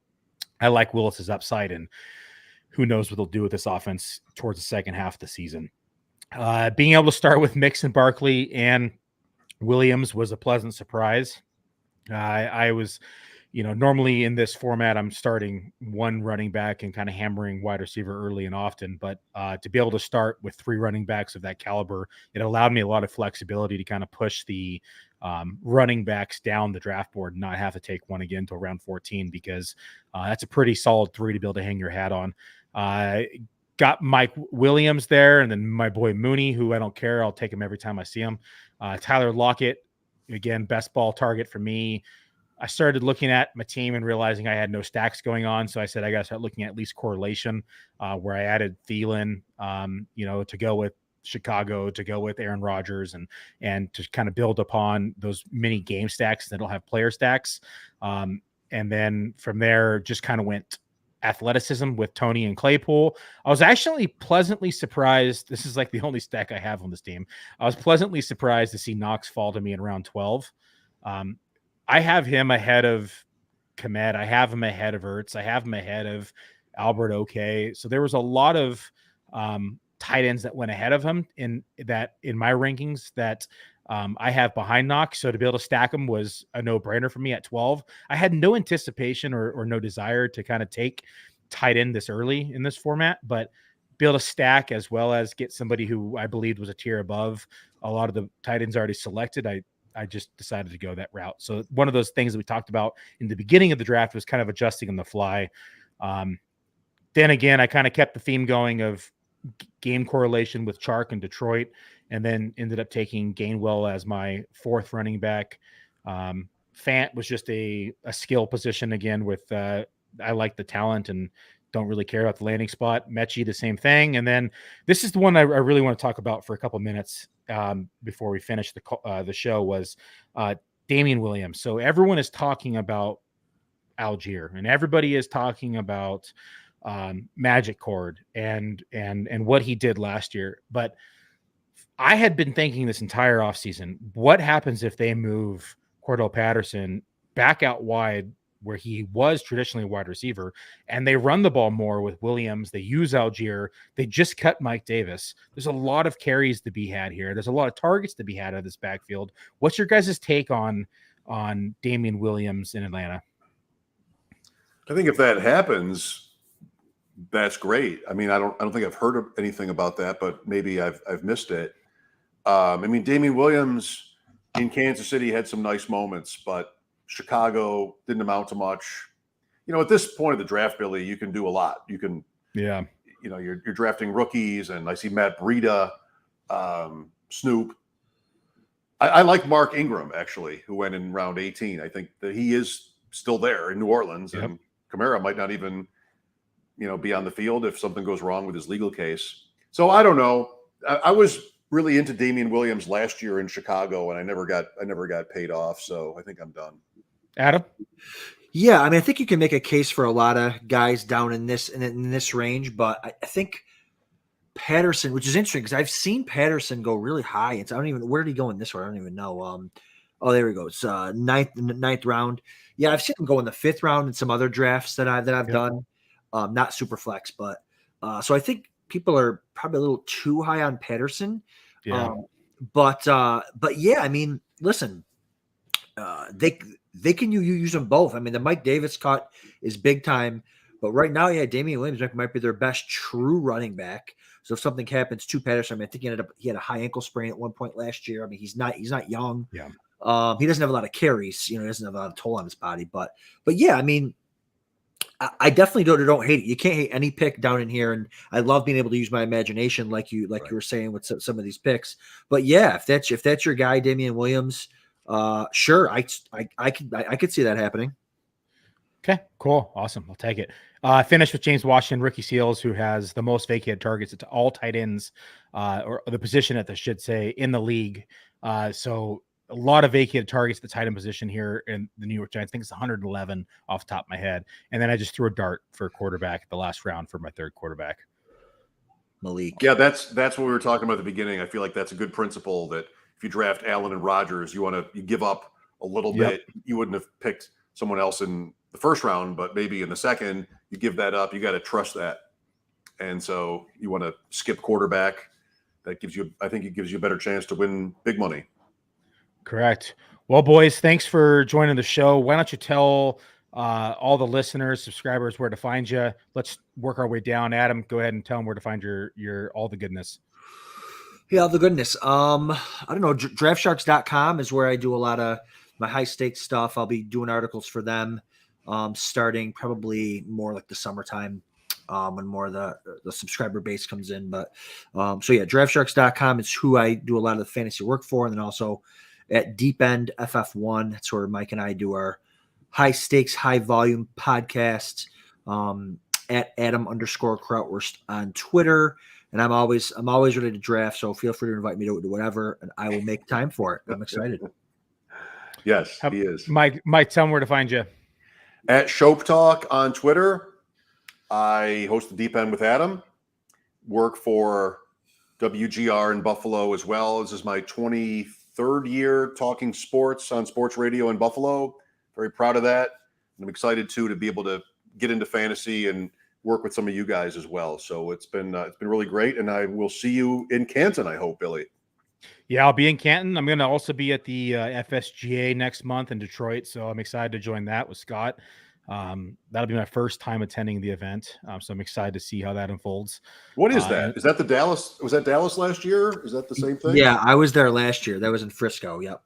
I like Willis's upside, and who knows what they'll do with this offense towards the second half of the season. Being able to start with Mixon, Barclay, and Williams was a pleasant surprise. I was, normally in this format, I'm starting one running back and kind of hammering wide receiver early and often. But to be able to start with 3 running backs of that caliber, it allowed me a lot of flexibility to kind of push the running backs down the draft board and not have to take one again until round 14, because that's a pretty solid 3 to be able to hang your hat on. Got Mike Williams there, and then my boy Mooney, who I don't care. I'll take him every time I see him. Tyler Lockett, again, best ball target for me. I started looking at my team and realizing I had no stacks going on. So I said, I got to start looking at least correlation, where I added Thielen, to go with Chicago, to go with Aaron Rodgers, and to kind of build upon those mini game stacks that'll have player stacks. And then from there, just kind of went athleticism with Tony and Claypool. I was actually pleasantly surprised. This is like the only stack I have on this team. I was pleasantly surprised to see Knox fall to me in round 12. I have him ahead of Komet. I have him ahead of Ertz. I have him ahead of Albert OK. So there was a lot of tight ends that went ahead of him in my rankings that I have behind Knox. So to be able to stack them was a no-brainer for me at 12. I had no anticipation or no desire to kind of take tight end this early in this format, but be able to stack as well as get somebody who I believed was a tier above a lot of the tight ends already selected. I just decided to go that route. So one of those things that we talked about in the beginning of the draft was kind of adjusting on the fly. Then again, I kind of kept the theme going of game correlation with Chark and Detroit, and then ended up taking Gainwell as my 4th running back. Fant was just a skill position again with I like the talent and don't really care about the landing spot. Mechie, the same thing. And then this is the one I really want to talk about for a couple of minutes before we finish the show was Damian Williams. So everyone is talking about Algier, and everybody is talking about Magic Cord and what he did last year. But I had been thinking this entire offseason, what happens if they move Cordell Patterson back out wide where he was traditionally a wide receiver, and they run the ball more with Williams. They use Algier. They just cut Mike Davis. There's a lot of carries to be had here. There's a lot of targets to be had out of this backfield. What's your guys' take on Damian Williams in Atlanta? I think if that happens, that's great. I mean, I don't think I've heard of anything about that, but maybe I've missed it. I mean, Damian Williams in Kansas City had some nice moments, but Chicago didn't amount to much. At this point of the draft, Billy, you can do a lot. You can, you're drafting rookies, and I see Matt Breida, Snoop. I like Mark Ingram, actually, who went in round 18. I think that he is still there in New Orleans, and Kamara might not even, be on the field if something goes wrong with his legal case. So I don't know. I was really into Damian Williams last year in Chicago, and I never got paid off. So I think I'm done. Adam? Yeah, I mean, I think you can make a case for a lot of guys down in this range, but I think Patterson, which is interesting because I've seen Patterson go really high. It's where did he go in this one? I don't even know. Oh, there we go. It's ninth round. Yeah, I've seen him go in the 5th round in some other drafts that I've done. Not SuperFlex, but so I think people are probably a little too high on Patterson. Yeah. But yeah, I mean, listen, they can use them both. I mean, the Mike Davis cut is big time, but right now, yeah, Damian Williams might be their best true running back. So if something happens to Patterson, I mean, I think he had a high ankle sprain at one point last year. I mean, he's not young. Yeah. He doesn't have a lot of carries. He doesn't have a lot of toll on his body. But yeah, I mean, I definitely don't hate it. You can't hate any pick down in here, and I love being able to use my imagination, like you were saying with some of these picks. But yeah, if that's your guy, Damian Williams, sure, I could see that happening. Okay, cool, awesome. I'll take it. Finish with James Washington, rookie Seals, who has the most vacated targets. It's all tight ends, or the position at the should say in the league. So a lot of vacated targets at the tight end position here in the New York Giants. I think it's 111 off the top of my head. And then I just threw a dart for a quarterback at the last round for my 3rd quarterback. Malik. Yeah, that's what we were talking about at the beginning. I feel like that's a good principle that if you draft Allen and Rodgers, you give up a little bit. You wouldn't have picked someone else in the 1st round, but maybe in the 2nd, you give that up. You got to trust that. And so you want to skip quarterback. I think it gives you a better chance to win big money. Correct. Well, boys, thanks for joining the show. Why don't you tell all the listeners, subscribers, where to find you? Let's work our way down. Adam, go ahead and tell them where to find your all the goodness. Yeah, all the goodness. I don't know. DraftSharks.com is where I do a lot of my high stakes stuff. I'll be doing articles for them starting probably more like the summertime when more of the subscriber base comes in. But so yeah, DraftSharks.com is who I do a lot of the fantasy work for, and then also at Deep End FF1. That's where Mike and I do our high stakes, high volume podcast at Adam_Krautwurst on Twitter. And I'm always ready to draft. So feel free to invite me to whatever, and I will make time for it. I'm excited. Yes, he is. Mike, tell them where to find you. At Schopp Talk on Twitter. I host the Deep End with Adam. Work for WGR in Buffalo as well. This is my 23rd year talking sports on sports radio in Buffalo. Very proud of that. And I'm excited to be able to get into fantasy and work with some of you guys as well. So it's been really great. And I will see you in Canton, I hope, Billy. Yeah, I'll be in Canton. I'm going to also be at the FSGA next month in Detroit. So I'm excited to join that with Scott. That'll be my first time attending the event. So I'm excited to see how that unfolds. What is that? Is that the Dallas? Was that Dallas last year? Is that the same thing? Yeah, I was there last year. That was in Frisco. Yep.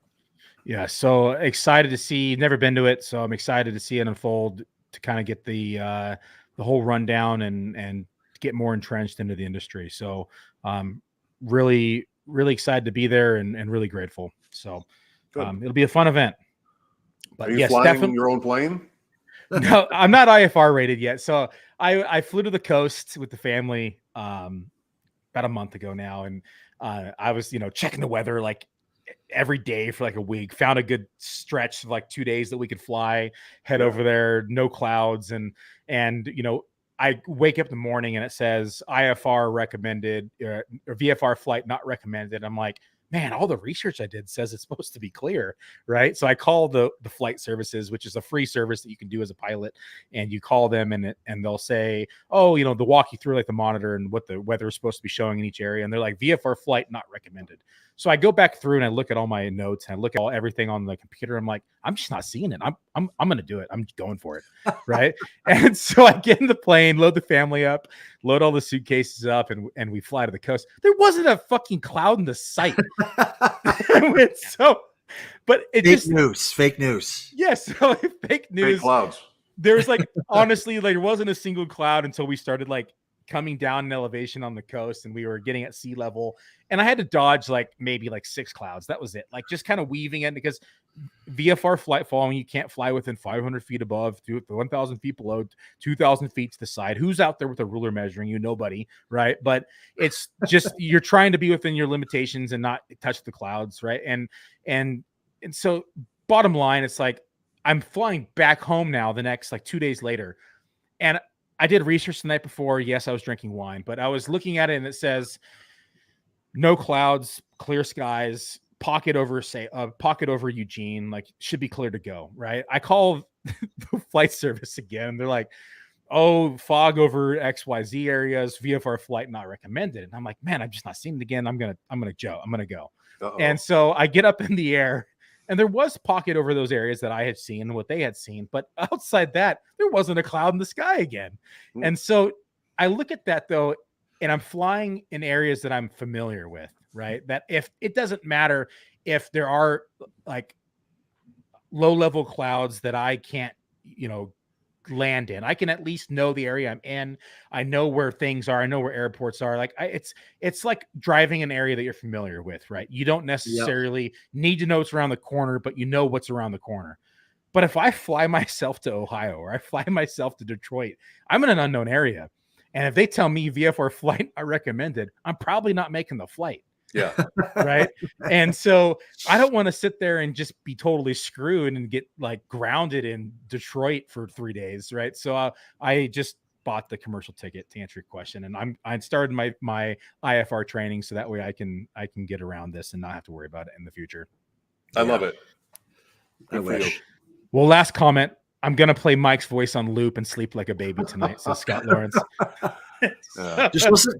Yeah. So excited to see, never been to it. So I'm excited to see it unfold, to kind of get the whole rundown and get more entrenched into the industry. So really excited to be there and really grateful. So it'll be a fun event. But are you yes, flying definitely your own plane? No, I'm not IFR rated yet. So I flew to the coast with the family about a month ago now. And I was, checking the weather like every day for like a week, found a good stretch of like 2 days that we could fly, head over there, no clouds. And I wake up in the morning and it says IFR recommended or VFR flight not recommended. I'm like, man, all the research I did says it's supposed to be clear, right? So I call the flight services, which is a free service that you can do as a pilot, and you call them and they'll say, oh, they'll walk you through like the monitor and what the weather is supposed to be showing in each area, and they're like VFR flight not recommended. So I go back through and I look at all my notes and I look at everything on the computer. I'm like, I'm just not seeing it. I'm going to do it. I'm going for it, right? And so I get in the plane, load the family up, load all the suitcases up, and we fly to the coast. There wasn't a fucking cloud in the sight. But it fake news. Yes, fake news. Fake clouds. There's honestly, there wasn't a single cloud until we started coming down in elevation on the coast, and we were getting at sea level, and I had to dodge like maybe like 6 clouds. That was it. Like just kind of weaving it, because VFR flight following, you can't fly within 500 feet above, 1,000 feet below, 2,000 feet to the side. Who's out there with a ruler measuring you? Nobody, right? But it's just you're trying to be within your limitations and not touch the clouds, right? And so bottom line, it's like I'm flying back home now the next like 2 days later, and I did research the night before. Yes, I was drinking wine, but I was looking at it and it says no clouds, clear skies, pocket over Eugene, like should be clear to go, right? I call the flight service again. They're like, oh, fog over XYZ areas, VFR flight not recommended. And I'm like, man, I'm just not seeing it again. I'm gonna go. Uh-oh. And so I get up in the air, and there was pocket over those areas that I had seen, what they had seen. But outside that, there wasn't a cloud in the sky again. And so I look at that, though, and I'm flying in areas that I'm familiar with, right? That if it doesn't matter if there are like low-level clouds that I can't, land in, I can at least know the area I'm in. I know where things are. I know where airports are. Like it's like driving an area that you're familiar with, right? You don't necessarily need to know what's around the corner, but you know what's around the corner. But if I fly myself to Ohio or I fly myself to Detroit, I'm in an unknown area. And if they tell me VFR flight I recommended, I'm probably not making the flight. Yeah. Right. And so I don't want to sit there and just be totally screwed and get like grounded in Detroit for 3 days. Right. So I just bought the commercial ticket to answer your question. And I started my IFR training so that way I can get around this and not have to worry about it in the future. I love it. I wish. Well, last comment. I'm going to play Mike's voice on loop and sleep like a baby tonight. So Scott Lawrence. Just listen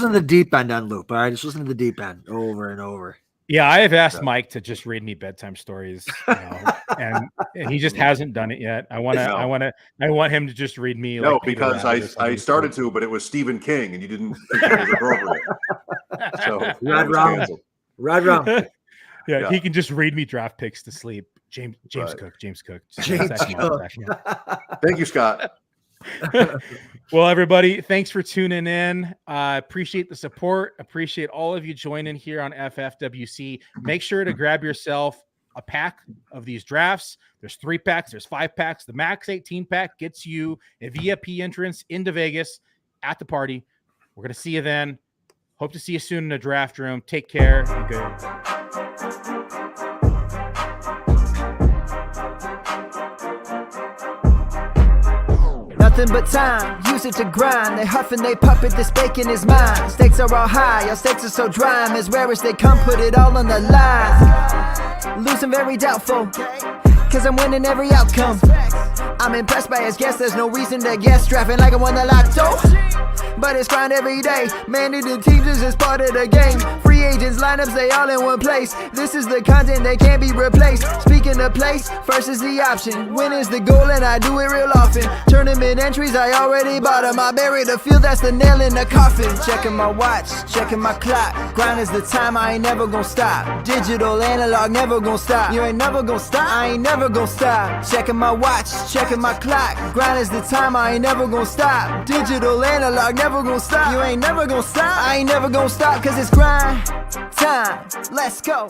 to the deep end on loop. All right. Just listen to the deep end over and over. Yeah. I have asked Mike to just read me bedtime stories, and he just hasn't done it yet. I want him to just read me. No, like because I started to, but it was Stephen King and you didn't think it was appropriate. So Right wrong. Yeah. He can just read me draft picks to sleep. James Cook. Thank you, Scott. Well, everybody, thanks for tuning in. Appreciate the support. Appreciate all of you joining here on FFWC. Make sure to grab yourself a pack of these drafts. There's 3 packs. There's 5 packs. The max 18 pack gets you a VIP entrance into Vegas at the party. We're going to see you then. Hope to see you soon in the draft room. Take care. Be good. Nothing but time, use it to grind. They huff and they puff it, this bacon is mine. Stakes are all high, your stakes are so dry. I'm as rare as they come, put it all on the line. Losing very doubtful, cause I'm winning every outcome. I'm impressed by his guess, there's no reason to guess. Drafting like I won the lotto, but it's grind every day. Managing teams is just part of the game. Free agents, lineups, they all in one place. This is the content, they can't be replaced. Speaking of place, first is the option. Win is the goal and I do it real often. Tournament entries, I already bought them. I bury the field, that's the nail in the coffin. Checking my watch, checking my clock. Grind is the time, I ain't never gonna stop. Digital, analog, never gonna stop. You ain't never gonna stop, I ain't never gonna stop. Checking my watch, checking my clock. Grind is the time, I ain't never gonna stop. Digital, analog, never gonna stop. You ain't never gonna stop, I ain't never gonna stop. Cause it's grind time, let's go.